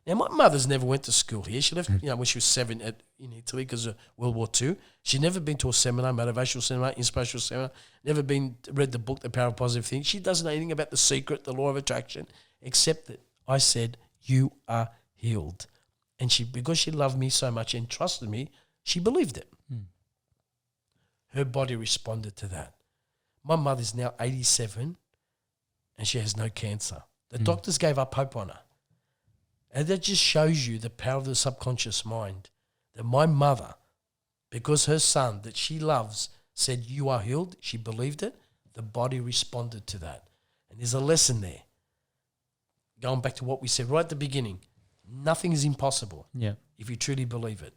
Now, my mother's never went to school here. She left, when she was 7 in Italy because of World War II. She'd never been to a seminar, motivational seminar, inspirational seminar, never read the book, The Power of Positive Thinking. She doesn't know anything about the secret, the law of attraction, except that I said, you are healed. And because she loved me so much and trusted me, she believed it. Her body responded to that. My mother's now 87 and she has no cancer. The doctors gave up hope on her. And that just shows you the power of the subconscious mind. that my mother, because her son that she loves said, you are healed, she believed it, the body responded to that. And there's a lesson there. Going back to what we said right at the beginning, nothing is impossible if you truly believe it.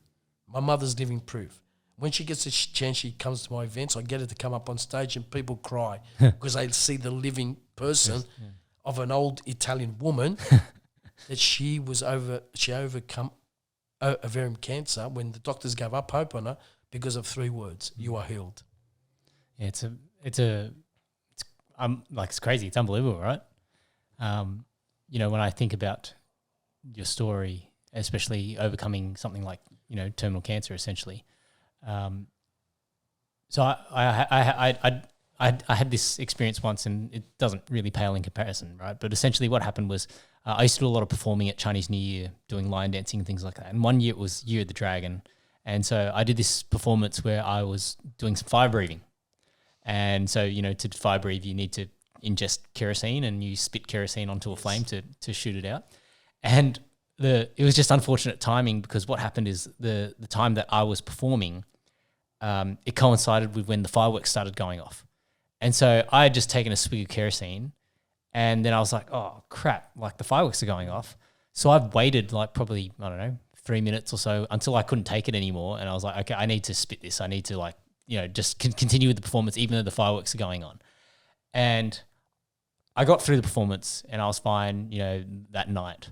My mother's living proof. When she gets a chance, she comes to my events. I get her to come up on stage and people cry because they see the living person of an old Italian woman that she overcome ovarian cancer when the doctors gave up hope on her because of 3 words: you are healed. Yeah, it's crazy. It's unbelievable, right? When I think about your story, especially overcoming something like, terminal cancer, essentially. So I had this experience once, and it doesn't really pale in comparison, right? But essentially what happened was I used to do a lot of performing at Chinese New Year, doing lion dancing and things like that. And one year it was Year of the Dragon. And so I did this performance where I was doing some fire breathing. And so, to fire breathe, you need to ingest kerosene, and you spit kerosene onto a flame to shoot it out. And it was just unfortunate timing, because what happened is the time that I was performing, it coincided with when the fireworks started going off. And so I had just taken a swig of kerosene, and then I was like, oh crap, like the fireworks are going off. So I've waited like probably, 3 minutes or so until I couldn't take it anymore. And I was like, okay, I need to spit this. I need to just continue with the performance even though the fireworks are going on. And I got through the performance and I was fine, that night.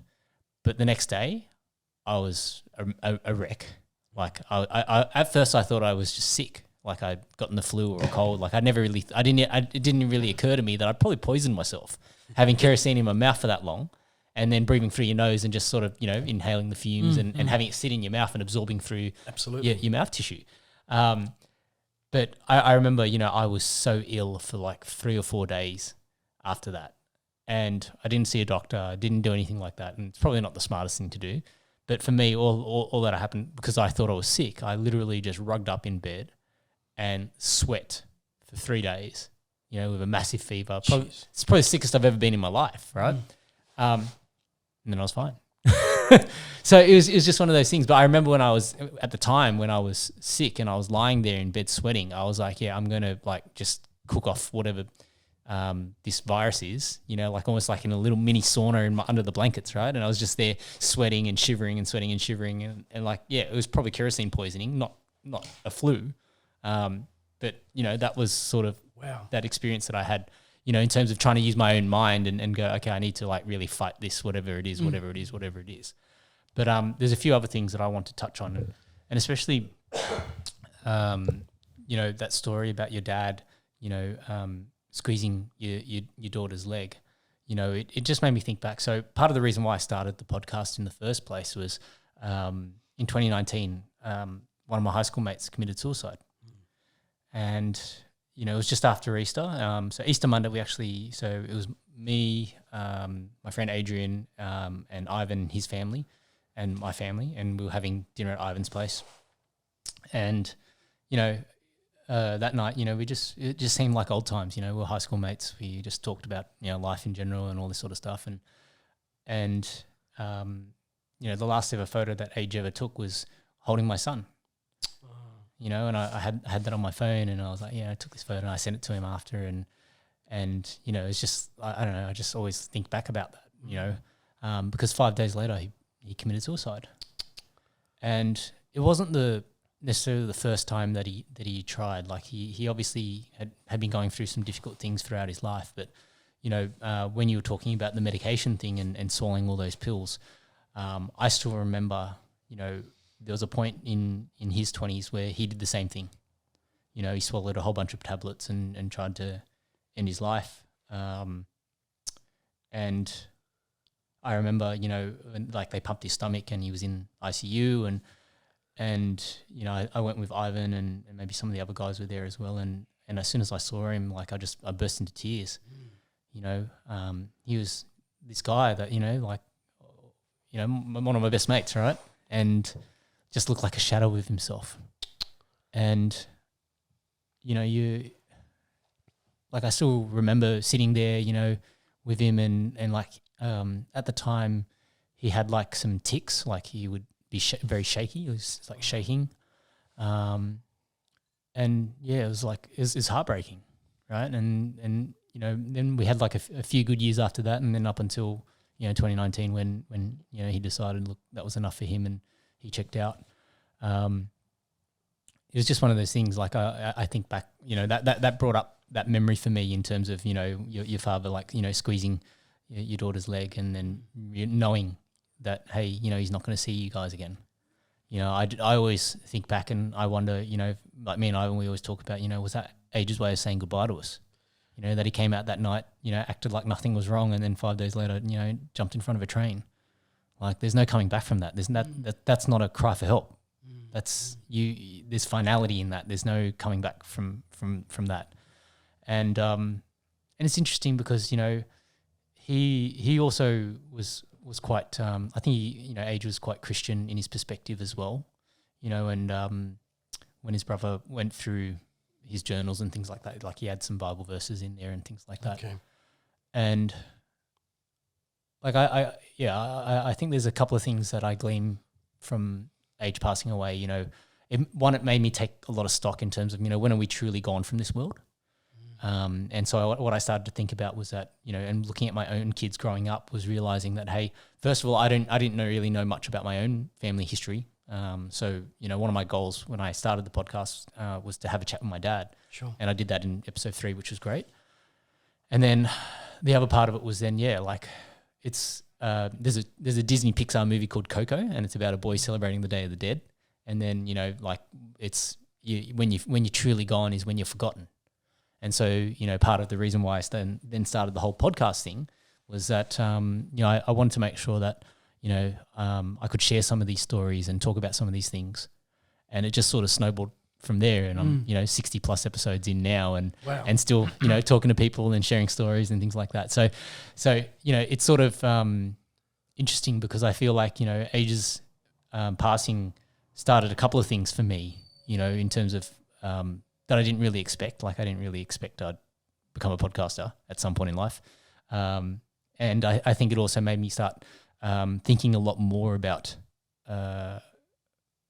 But the next day I was a wreck. Like I at first I thought I was just sick, like I'd gotten the flu or a cold. Like it didn't really occur to me that I'd probably poisoned myself having kerosene in my mouth for that long, and then breathing through your nose and just sort of, inhaling the fumes and having it sit in your mouth and absorbing through your mouth tissue. But I remember, I was so ill for like 3 or 4 days after that. And I didn't see a doctor. I didn't do anything like that. And it's probably not the smartest thing to do. But for me, all that happened, because I thought I was sick, I literally just rugged up in bed and sweat for 3 days, with a massive fever. It's probably the sickest I've ever been in my life, right? And then I was fine. So it was just one of those things. But I remember when I was sick and I was lying there in bed sweating, I was like, yeah, I'm going to just cook off whatever this virus is, like almost like in a little mini sauna under the blankets, right? And I was just there sweating and shivering and sweating and shivering and it was probably kerosene poisoning, not a flu. But that was sort of that experience that I had, in terms of trying to use my own mind and go, okay, I need to really fight this, whatever it is. But there's a few other things that I want to touch on, and especially, that story about your dad, squeezing your daughter's leg. It just made me think back. So part of the reason why I started the podcast in the first place was in 2019, one of my high school mates committed suicide. And, it was just after Easter. So Easter Monday, it was me, my friend Adrian, and Ivan, his family, and my family, and we were having dinner at Ivan's place. And, that night, it just seemed like old times. We were high school mates. We just talked about, life in general and all this sort of stuff. And the last ever photo that Age ever took was holding my son. And I had that on my phone, and I was like, I took this photo and I sent it to him after, and it's just, I don't know, I just always think back about that, because 5 days later he committed suicide. And it wasn't necessarily the first time that he tried. Like he obviously had been going through some difficult things throughout his life, but when you were talking about the medication thing and swallowing all those pills, I still remember, there was a point in his 20s where he did the same thing. He swallowed a whole bunch of tablets and tried to end his life. And I remember, when, they pumped his stomach and he was in ICU, and I went with Ivan and maybe some of the other guys were there as well. And as soon as I saw him, I burst into tears. He was this guy that, one of my best mates, right? And just looked like a shadow of himself. And, I still remember sitting there, with him and at the time he had some tics, he would be very shaky. It was like shaking. And yeah, it was like, it's heartbreaking, right? And you know, then we had like a few good years after that, and then up until, you know, 2019 when you know, he decided, look, that was enough for him and he checked out. It was just one of those things, like I think back, you know, that brought up that memory for me in terms of, you know, your father, like, you know, squeezing your daughter's leg and then knowing that, hey, you know, he's not going to see you guys again. You know, I always think back and I wonder, you know, like me and Ivan, we always talk about, you know, was that Age's way of saying goodbye to us? You know, that he came out that night, you know, acted like nothing was wrong, and then 5 days later, you know, jumped in front of a train. Like, there's no coming back from that. That's not a cry for help. That's you. There's finality in that. There's no coming back from that. And it's interesting because, you know, he also was quite. I think you know, Age was quite Christian in his perspective as well. You know, and when his brother went through his journals and things like that, like he had some Bible verses in there and things like that. Okay. And like I think there's a couple of things that I glean from Age passing away. You know, it made me take a lot of stock in terms of, you know, when are we truly gone from this world? And so what I started to think about was that, you know, and looking at my own kids growing up, was realizing that, hey, first of all, I didn't really know much about my own family history. So, you know, one of my goals when I started the podcast was to have a chat with my dad. Sure. And I did that in episode 3, which was great. And then the other part of it was then, yeah, like it's there's a Disney Pixar movie called Coco, and it's about a boy celebrating the Day of the Dead. And then, you know, like it's when you're truly gone is when you're forgotten. And so, you know, part of the reason why I then started the whole podcast thing was that, you know, I wanted to make sure that, you know, I could share some of these stories and talk about some of these things. And it just sort of snowballed from there. And I'm, you know, 60 plus episodes in now and still, you know, talking to people and sharing stories and things like that. So, you know, it's sort of interesting because I feel like, you know, Age's passing started a couple of things for me, you know, in terms of that I didn't really expect. Like I didn't really expect I'd become a podcaster at some point in life. And I think it also made me start thinking a lot more about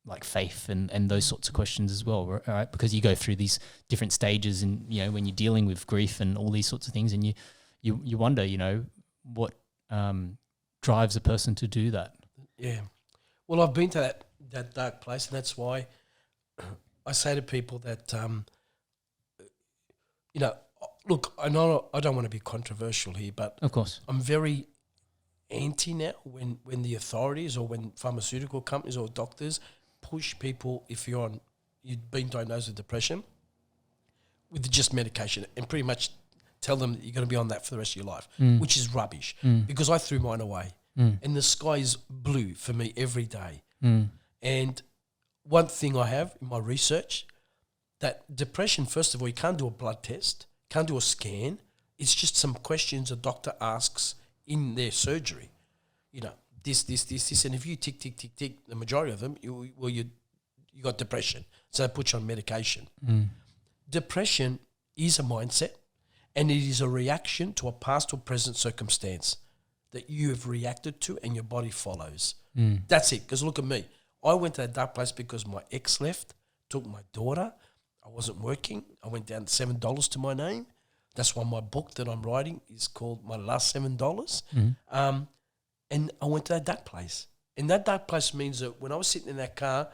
like faith and those sorts of questions as well, right? Because you go through these different stages and, you know, when you're dealing with grief and all these sorts of things, and you wonder, you know, what drives a person to do that. Yeah. Well, I've been to that dark place, and that's why I say to people that, you know, look, I know I don't want to be controversial here, but of course, I'm very anti now when the authorities or when pharmaceutical companies or doctors push people, if you've been diagnosed with depression, with just medication, and pretty much tell them that you're going to be on that for the rest of your life, which is rubbish, because I threw mine away. And the sky is blue for me every day. And one thing I have in my research, that depression, first of all, you can't do a blood test, can't do a scan. It's just some questions a doctor asks in their surgery. You know, this, and if you tick, the majority of them, you got depression. So they put you on medication. Depression is a mindset, and it is a reaction to a past or present circumstance that you have reacted to and your body follows. That's it. Because look at me. I went to that dark place because my ex left, took my daughter. I wasn't working. I went down $7 to my name. That's why my book that I'm writing is called My Last $7. And I went to that dark place. And that dark place means that when I was sitting in that car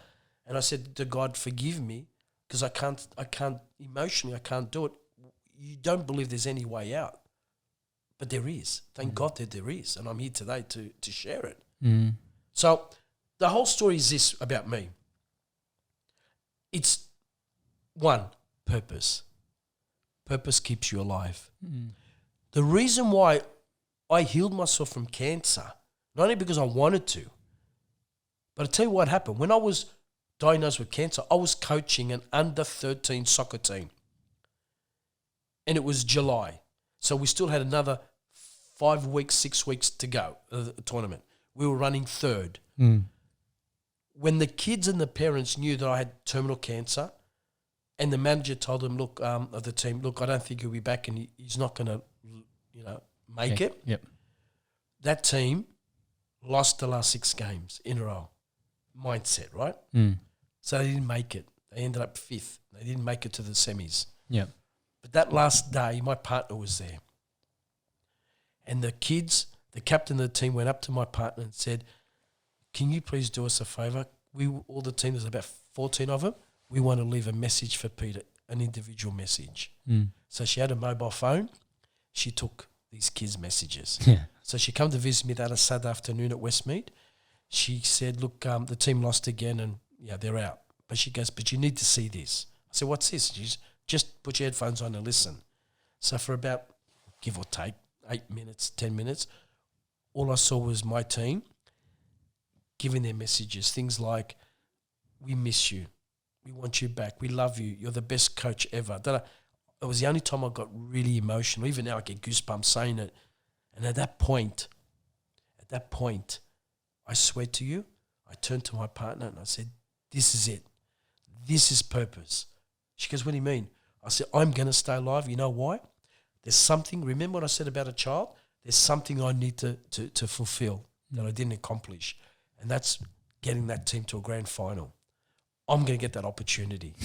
and I said to God, forgive me, because I can't emotionally, I can't do it. You don't believe there's any way out. But there is. Thank God that there is. And I'm here today to share it. So the whole story is this about me. It's one, purpose. Purpose keeps you alive. The reason why I healed myself from cancer, not only because I wanted to, but I'll tell you what happened. When I was diagnosed with cancer, I was coaching an under-13 soccer team. And it was July. So we still had another 5 weeks, 6 weeks to go, the tournament. We were running third. When the kids and the parents knew that I had terminal cancer, and the manager told them, look, of the team, look, I don't think he'll be back and he's not going to, you know, make it. Yep. That team lost the last 6 games in a row. mindset, right? So they didn't make it. They ended up 5th. They didn't make it to the semis. Yeah. But that last day, my partner was there. And the kids, the captain of the team went up to my partner and said, can you please do us a favour? All the team, there's about 14 of them. We want to leave a message for Peter, an individual message. So she had a mobile phone. She took these kids' messages. Yeah. So she come to visit me that Saturday afternoon at Westmead. She said, look, the team lost again and, they're out. But she goes, but you need to see this. I said, what's this? She goes, just put your headphones on and listen. So for about, give or take, 8 minutes, 10 minutes, all I saw was my team giving their messages, things like, we miss you. We want you back. We love you. You're the best coach ever. It was the only time I got really emotional. Even now I get goosebumps saying it. And at that point, I swear to you, I turned to my partner and I said, this is it. This is purpose. She goes, what do you mean? I said, I'm going to stay alive. You know why? There's something, remember what I said about a child? There's something I need to fulfill that I didn't accomplish. And that's getting that team to a grand final. I'm going to get that opportunity.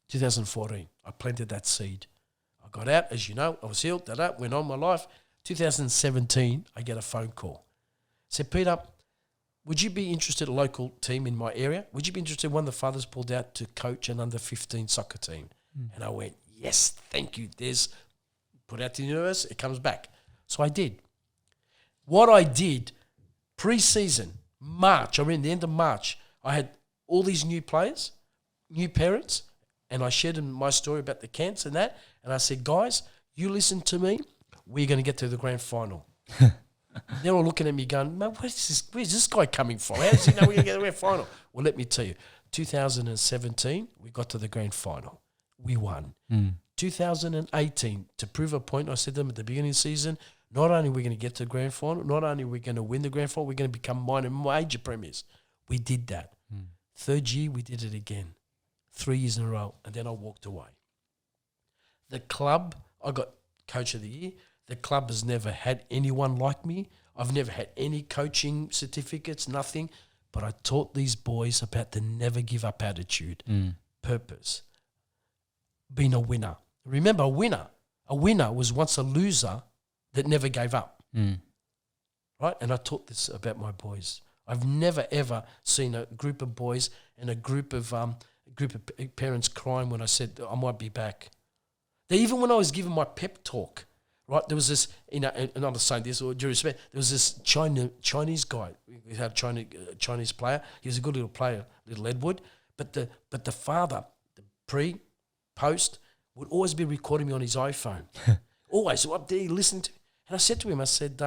2014, I planted that seed. I got out, as you know, I was healed, went on my life. 2017, I get a phone call. Said, Peter, would you be interested in a local team in my area? Would you be interested in one of the fathers pulled out to coach an under-15 soccer team? And I went, yes, thank you. Put out to the universe, it comes back. So I did. What I did, pre-season, March, I mean the end of March, I had all these new players, new parents, and I shared them my story about the cancer and that, and I said, guys, you listen to me, we're going to get to the grand final. They're all looking at me going, man, where's this guy coming from? How does he know we're going to get to the grand final? Well, let me tell you, 2017, we got to the grand final. We won. 2018, to prove a point, I said to them at the beginning of the season, not only are we going to get to the grand final, not only are we going to win the grand final, we're going to become minor major premiers. We did that. Third year, we did it again. 3 years in a row, and then I walked away. The club, I got coach of the year. The club has never had anyone like me. I've never had any coaching certificates, nothing. But I taught these boys about the never give up attitude, purpose, being a winner. Remember, a winner was once a loser that never gave up, right? And I taught this about my boys. I've never ever seen a group of boys and a group of parents crying when I said I might be back. Even when I was giving my pep talk, right? There was this, and I'm not saying this or due respect, there was this Chinese guy. We had a Chinese player. He was a good little player, little Edward. But the father, the post, would always be recording me on his iPhone. Always. So up there, he listened to me. And I said to him, I said,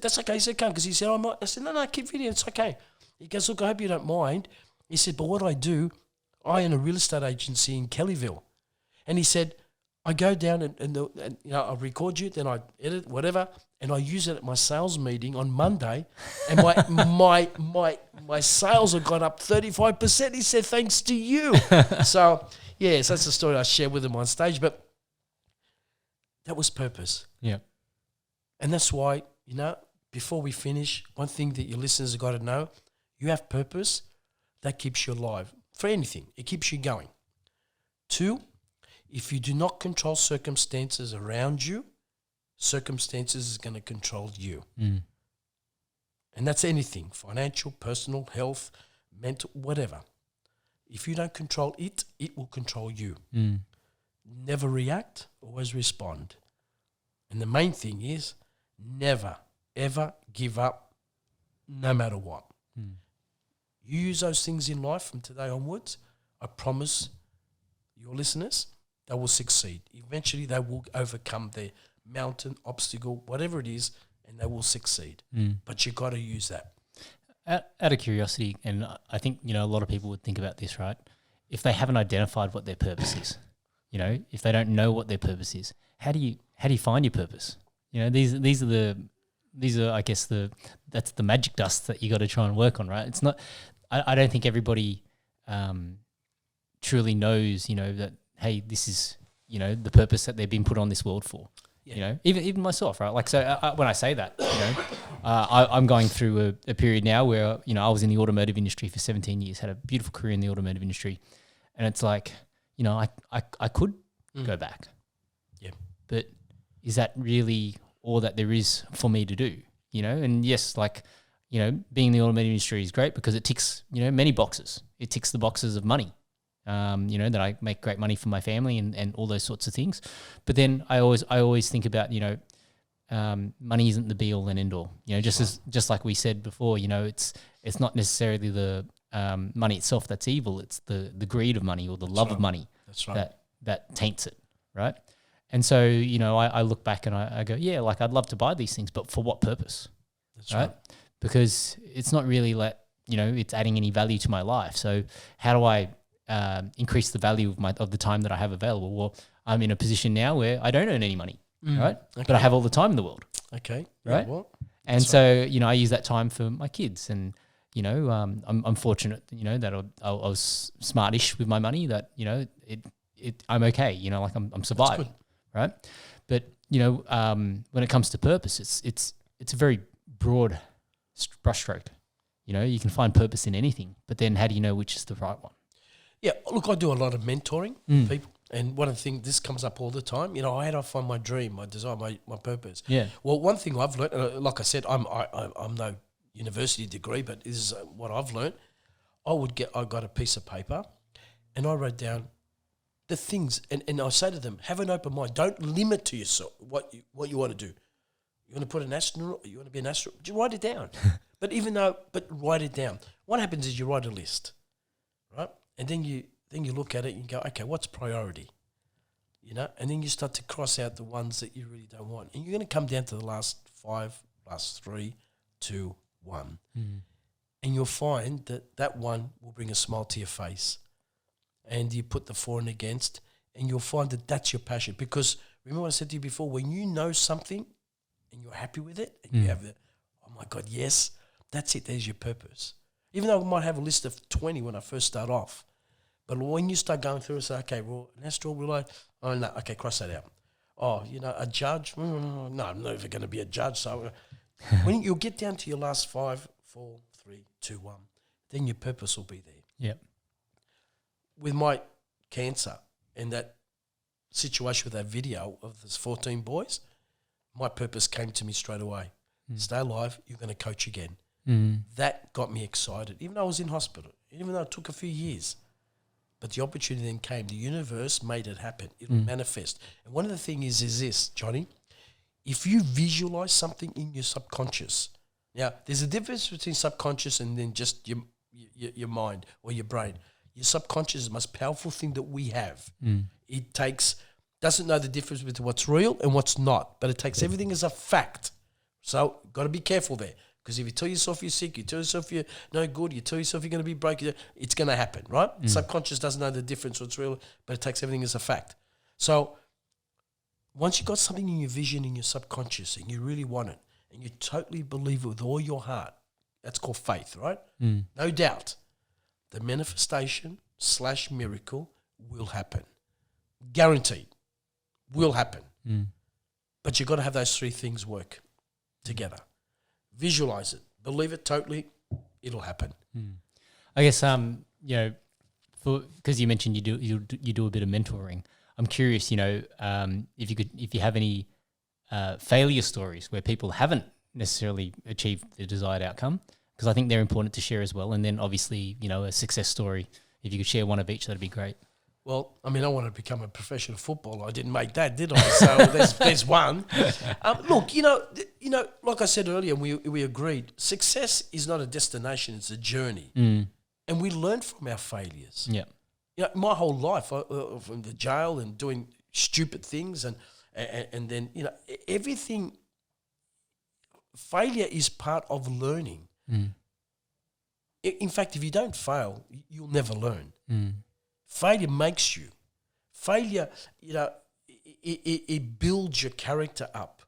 that's okay. He said, come, because he said, I said, no, keep video, it's okay. He goes, look, I hope you don't mind. He said, but what I do, I own a real estate agency in Kellyville. And he said, I go down and I record you, then I edit, whatever, and I use it at my sales meeting on Monday, and my sales have gone up 35%. He said, thanks to you. So, yes, that's the story I share with him on stage, but that was purpose. Yeah. And that's why, before we finish, one thing that your listeners have got to know, you have purpose, that keeps you alive for anything. It keeps you going. 2, if you do not control circumstances around you, circumstances is going to control you. And that's anything, financial, personal, health, mental, whatever. If you don't control it, it will control you. Never react, always respond. And the main thing is never, ever give up, no matter what. You use those things in life from today onwards, I promise your listeners, they will succeed. Eventually they will overcome their mountain, obstacle, whatever it is, and they will succeed. But you've got to use that. Out of curiosity, and I think, a lot of people would think about this, right? If they haven't identified what their purpose is, if they don't know what their purpose is, how do you find your purpose? These are I guess that's the magic dust that you got to try and work on, right? It's not, I don't think everybody truly knows, that, hey, this is, the purpose that they've been put on this world for. You know, even myself, right? Like, so when I say that, you know, I'm going through a period now where, you know, I was in the automotive industry for 17 years, had a beautiful career in the automotive industry. And it's like, you know, I could go back. Yeah. But is that really all that there is for me to do? You know, and yes, like, you know, being in the automotive industry is great because it ticks, you know, many boxes. It ticks the boxes of money. You know, that I make great money for my family and all those sorts of things. But then I always think about, you know, money isn't the be all and end all. You know, just like we said before, you know, it's not necessarily the money itself that's evil. It's the greed of money or the love of money that taints it, right? And so, you know, I look back and I go, yeah, like I'd love to buy these things, but for what purpose? That's right. Because it's not really like, you know, it's adding any value to my life. So how do I increase the value of the time that I have available? Well, I'm in a position now where I don't earn any money, right? Okay. But I have all the time in the world. Okay. Right. Yeah, well, and so, you know, I use that time for my kids, and you know, I'm fortunate, you know, that I was smartish with my money. That, you know, I'm okay. You know, like I'm surviving, right? But you know, when it comes to purpose, it's a very broad brushstroke. You know, you can find purpose in anything, but then how do you know which is the right one? Yeah, look, I do a lot of mentoring with people, and one of the things, this comes up all the time, you know, how do I find my dream, my desire, my purpose? Yeah. Well, one thing I've learned, like I said, I'm no university degree, but this is what I've learned. I got a piece of paper, and I wrote down the things, and I say to them, have an open mind. Don't limit to yourself what you want to do. You want to put an astronaut, you want to be an astronaut, just write it down. But write it down. What happens is you write a list, right? And then you look at it and you go, okay, what's priority? You know, and then you start to cross out the ones that you really don't want. And you're going to come down to the last 5 plus 3, 2, 1. And you'll find that one will bring a smile to your face. And you put the for and against, and you'll find that that's your passion. Because remember what I said to you before, when you know something and you're happy with it, and you have the, oh my God, yes, that's it, there's your purpose. Even though I might have a list of 20 when I first start off. But when you start going through and say, okay, well, an astronaut, will I? Oh, no, okay, cross that out. Oh, you know, a judge? No, I'm never going to be a judge. So when you'll get down to your last 5, 4, 3, 2, 1, then your purpose will be there. Yep. With my cancer and that situation with that video of those 14 boys, my purpose came to me straight away. Stay alive, you're going to coach again. That got me excited, even though I was in hospital, even though it took a few years. But the opportunity then came. The universe made it happen. It'll manifest. And one of the things is this, Johnny, if you visualize something in your subconscious, now there's a difference between subconscious and then just your mind or your brain. Your subconscious is the most powerful thing that we have. It doesn't know the difference between what's real and what's not, but it takes everything as a fact. So got to be careful there. Because if you tell yourself you're sick, you tell yourself you're no good, you tell yourself you're going to be broke, it's going to happen, right? Subconscious doesn't know the difference, what's real, but it takes everything as a fact. So once you've got something in your vision, in your subconscious, and you really want it, and you totally believe it with all your heart, that's called faith, right? No doubt. The manifestation / miracle will happen. Guaranteed. Will happen. But you've got to have those 3 things work together. Visualize it, believe it totally, it'll happen. I guess you know, because you mentioned you do a bit of mentoring. I'm curious, you know, if you have any failure stories where people haven't necessarily achieved the desired outcome, because I think they're important to share as well. And then obviously, you know, a success story. If you could share one of each, that'd be great. Well, I mean, I want to become a professional footballer. I didn't make that, did I? So there's one. Look, you know, like I said earlier, we agreed. Success is not a destination; it's a journey, and we learn from our failures. Yeah, you know, my whole life, from the jail and doing stupid things, and then you know everything. Failure is part of learning. In fact, if you don't fail, you'll never learn. Failure makes you. Failure, you know, it builds your character up.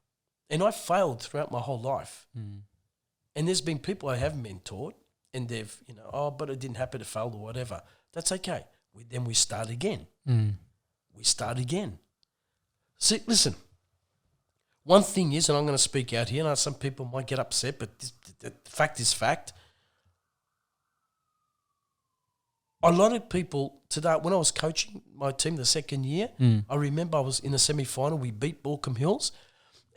And I failed throughout my whole life. And there's been people I have mentored and they've, you know, oh, but it didn't happen to fail or whatever. That's okay. Then we start again. We start again. See, listen, One thing is, and I'm going to speak out here, and some people might get upset, but the fact is fact. A lot of people today, when I was coaching my team the second year, I remember I was in the semi-final. We beat Balcombe Hills,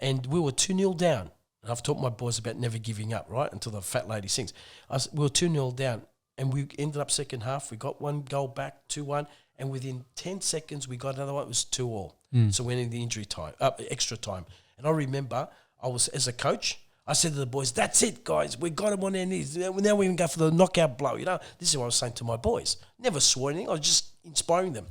and we were 2-0 down. And I've taught my boys about never giving up, right, until the fat lady sings. We were 2-0 down, and we ended up second half. We got 1 goal back, 2-1, and within 10 seconds, we got another one. It was 2-2. So we went in the injury time, extra time. And I remember I was, as a coach, I said to the boys, that's it, guys. We got them on their knees. Now we can go for the knockout blow. This is what I was saying to my boys. Never swore anything. I was just inspiring them.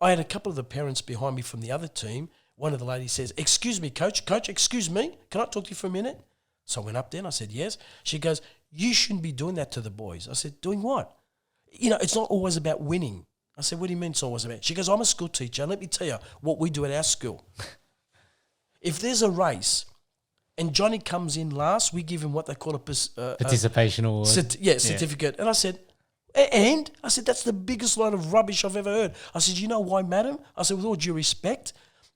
I had a couple of the parents behind me from the other team. One of the ladies says, excuse me, coach, excuse me. Can I talk to you for a minute? So I went up there and I said, yes. She goes, you shouldn't be doing that to the boys. I said, doing what? It's not always about winning. I said, what do you mean it's always about? She goes, I'm a school teacher, and let me tell you what we do at our school. If there's a race and Johnny comes in last, we give him what they call a participation award. Certificate. And I said, that's the biggest load of rubbish I've ever heard. I said, you know why, madam? I said, with all due respect,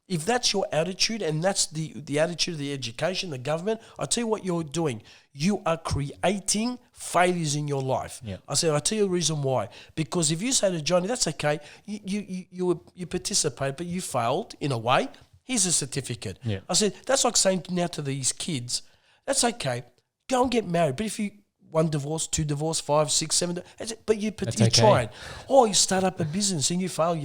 if that's your attitude and that's the attitude of the education, the government, I tell you what you're doing. You are creating failures in your life. Yep. I said, I'll tell you the reason why. Because if you say to Johnny, that's okay, you participated, but you failed in a way, here's a certificate. Yep. I said, that's like saying now to these kids, that's okay, go and get married. But if you 1 divorce, 2 divorce, 5, 6, 7, but you're trying. Or you start up a business and you fail.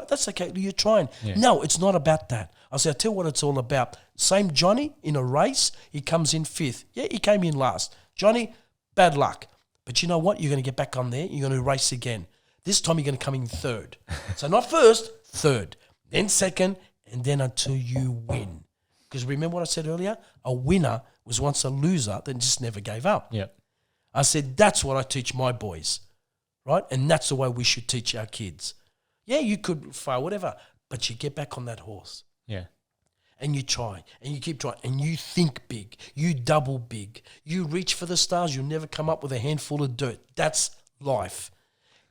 That's okay, you're trying. Yeah. No, it's not about that. I said, I'll tell you what it's all about. Same Johnny in a race, he comes in 5th. Yeah, he came in last. Johnny, bad luck. But you know what? You're going to get back on there. You're going to race again. This time you're going to come in 3rd. So not 1st, 3rd. Then 2nd, and then until you win. Because remember what I said earlier? A winner was once a loser that just never gave up. Yeah. I said, that's what I teach my boys, right? And that's the way we should teach our kids. Yeah, you could fail, whatever, but you get back on that horse. Yeah. And you try, and you keep trying, and you think big, you double big, you reach for the stars, you'll never come up with a handful of dirt. That's life.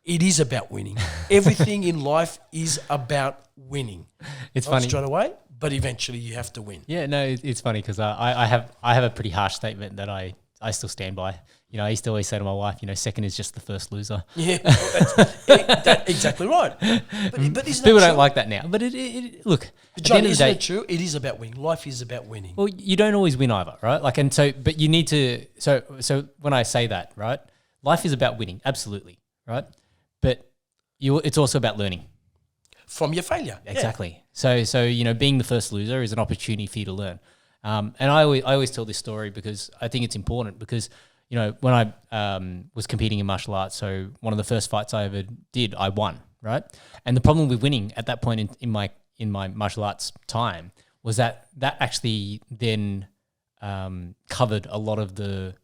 It is about winning. Everything in life is about winning. It's not funny. Straight away, but eventually you have to win. Yeah, no, it's funny because I have a pretty harsh statement that I still stand by. I used to always say to my wife, second is just the first loser. Yeah, that's exactly right. But isn't people that don't like that now. But it look, but John, isn't it true? It is about winning. Life is about winning. Well, you don't always win either, right? But you need to. So when I say that, right, life is about winning, absolutely, right. But it's also about learning from your failure. Exactly. Yeah. So being the first loser is an opportunity for you to learn. And I always tell this story because I think it's important because. When I was competing in martial arts, so one of the first fights I ever did, I won, right? And the problem with winning at that point in my martial arts time was that actually then covered a lot of the,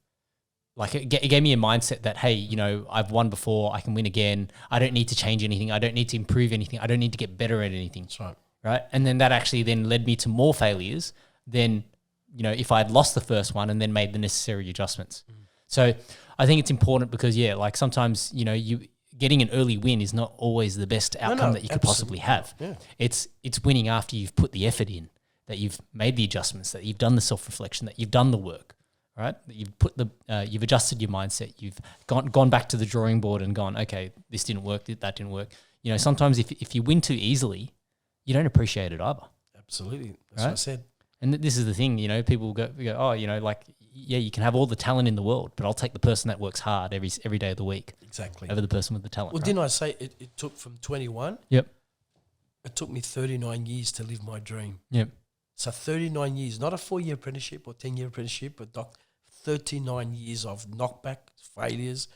it gave me a mindset that, hey, I've won before, I can win again. I don't need to change anything. I don't need to improve anything. I don't need to get better at anything. That's right. Right? And then that actually then led me to more failures than, if I had lost the first one and then made the necessary adjustments. So I think it's important because, sometimes, you getting an early win is not always the best outcome that you could possibly have. Yeah. It's winning after you've put the effort in, that you've made the adjustments, that you've done the self-reflection, that you've done the work, right? That you've put you've adjusted your mindset, you've gone back to the drawing board and gone, okay, this didn't work, that didn't work. Sometimes if you win too easily, you don't appreciate it either. Absolutely. That's what I said. And this is the thing, people go, oh, yeah, you can have all the talent in the world, but I'll take the person that works hard every day of the week. Exactly. Over the person with the talent. Well, didn't I say it took from 21? Yep. It took me 39 years to live my dream. Yep. So 39 years, not a 4-year apprenticeship or 10-year apprenticeship, but 39 years of knockback, failures,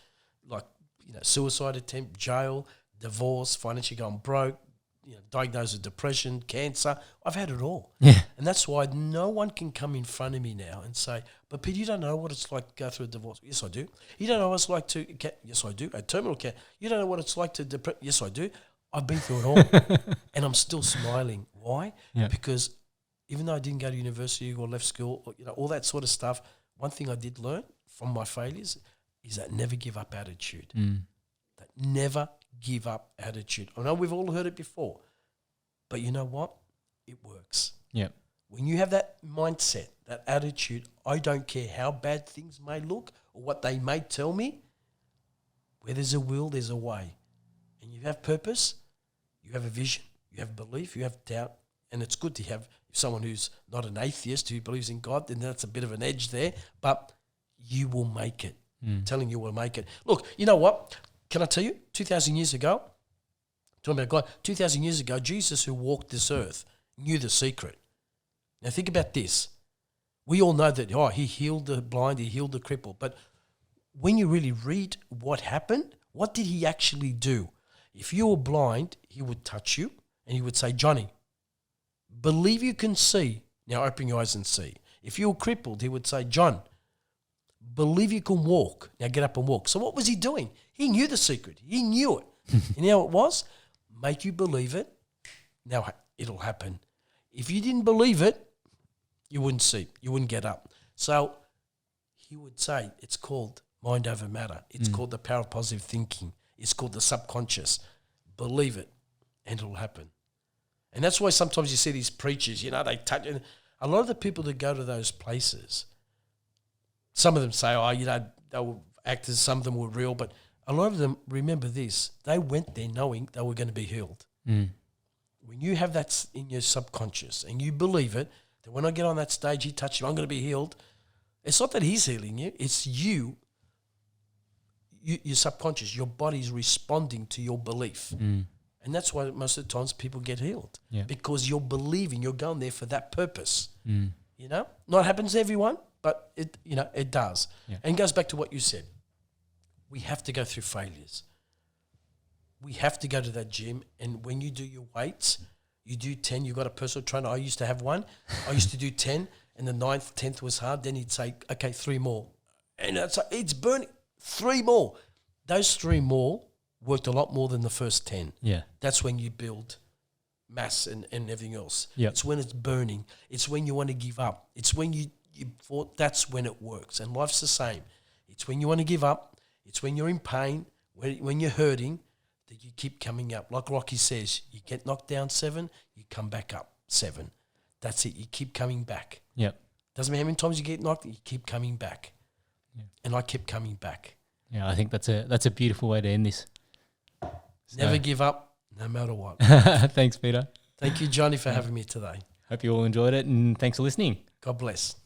suicide attempt, jail, divorce, financially going broke, diagnosed with depression, cancer. I've had it all. Yeah. And that's why no one can come in front of me now and say, but Pete, you don't know what it's like to go through a divorce. Yes, I do. You don't know what it's like to, yes, I do. A terminal care. You don't know what it's like to depress. Yes, I do. I've been through it all. And I'm still smiling. Why? Yeah. Because even though I didn't go to university or left school, or, all that sort of stuff, one thing I did learn from my failures is that never give up attitude. That never give up attitude. I know we've all heard it before, but you know what? It works. Yeah. When you have that mindset, that attitude, I don't care how bad things may look or what they may tell me, where there's a will, there's a way. And you have purpose, you have a vision, you have belief, you have doubt. And it's good to have someone who's not an atheist who believes in God, then that's a bit of an edge there. But you will make it. I'm telling you will make it. Look, you know what? Can I tell you? 2,000 years ago, talking about God, 2,000 years ago, Jesus, who walked this earth, knew the secret. Now think about this. We all know that, he healed the blind, he healed the crippled. But when you really read what happened, what did he actually do? If you were blind, he would touch you and he would say, Johnny, believe you can see. Now open your eyes and see. If you were crippled, he would say, John, believe you can walk. Now get up and walk. So what was he doing? He knew the secret. He knew it. You know what it was? Make you believe it. Now it'll happen. If you didn't believe it, you wouldn't see. You wouldn't get up. So he would say it's called mind over matter. It's called the power of positive thinking. It's called the subconscious. Believe it and it'll happen. And that's why sometimes you see these preachers, they touch. And a lot of the people that go to those places, some of them say, they were actors, some of them were real, but a lot of them, remember this, they went there knowing they were going to be healed. When you have that in your subconscious and you believe it, that when I get on that stage, he touched me, I'm going to be healed. It's not that he's healing you, it's you, your subconscious, your body's responding to your belief. And that's why most of the times people get healed. Because you're believing, you're going there for that purpose. Not happens to everyone, but it does. And it goes back to what you said. We have to go through failures. We have to go to that gym, and when you do your weights, you do 10, you've got a personal trainer. I used to have one. I used to do 10, and the 9th, 10th was hard. Then he'd say, okay, 3 more. And it's burning, 3 more. Those 3 more worked a lot more than the first 10. That's when you build mass and everything else. It's when it's burning. It's when you want to give up. It's when you thought that's when it works. And life's the same. It's when you want to give up. It's when you're in pain, when you're hurting, that you keep coming up. Like Rocky says, you get knocked down 7, you come back up 7. That's it. You keep coming back. Doesn't matter how many times you get knocked, you keep coming back. And I kept coming back. I think that's a beautiful way to end this. Never give up, no matter what. Thanks, Peter. Thank you, Johnny, for having me today. Hope you all enjoyed it, and thanks for listening. God bless.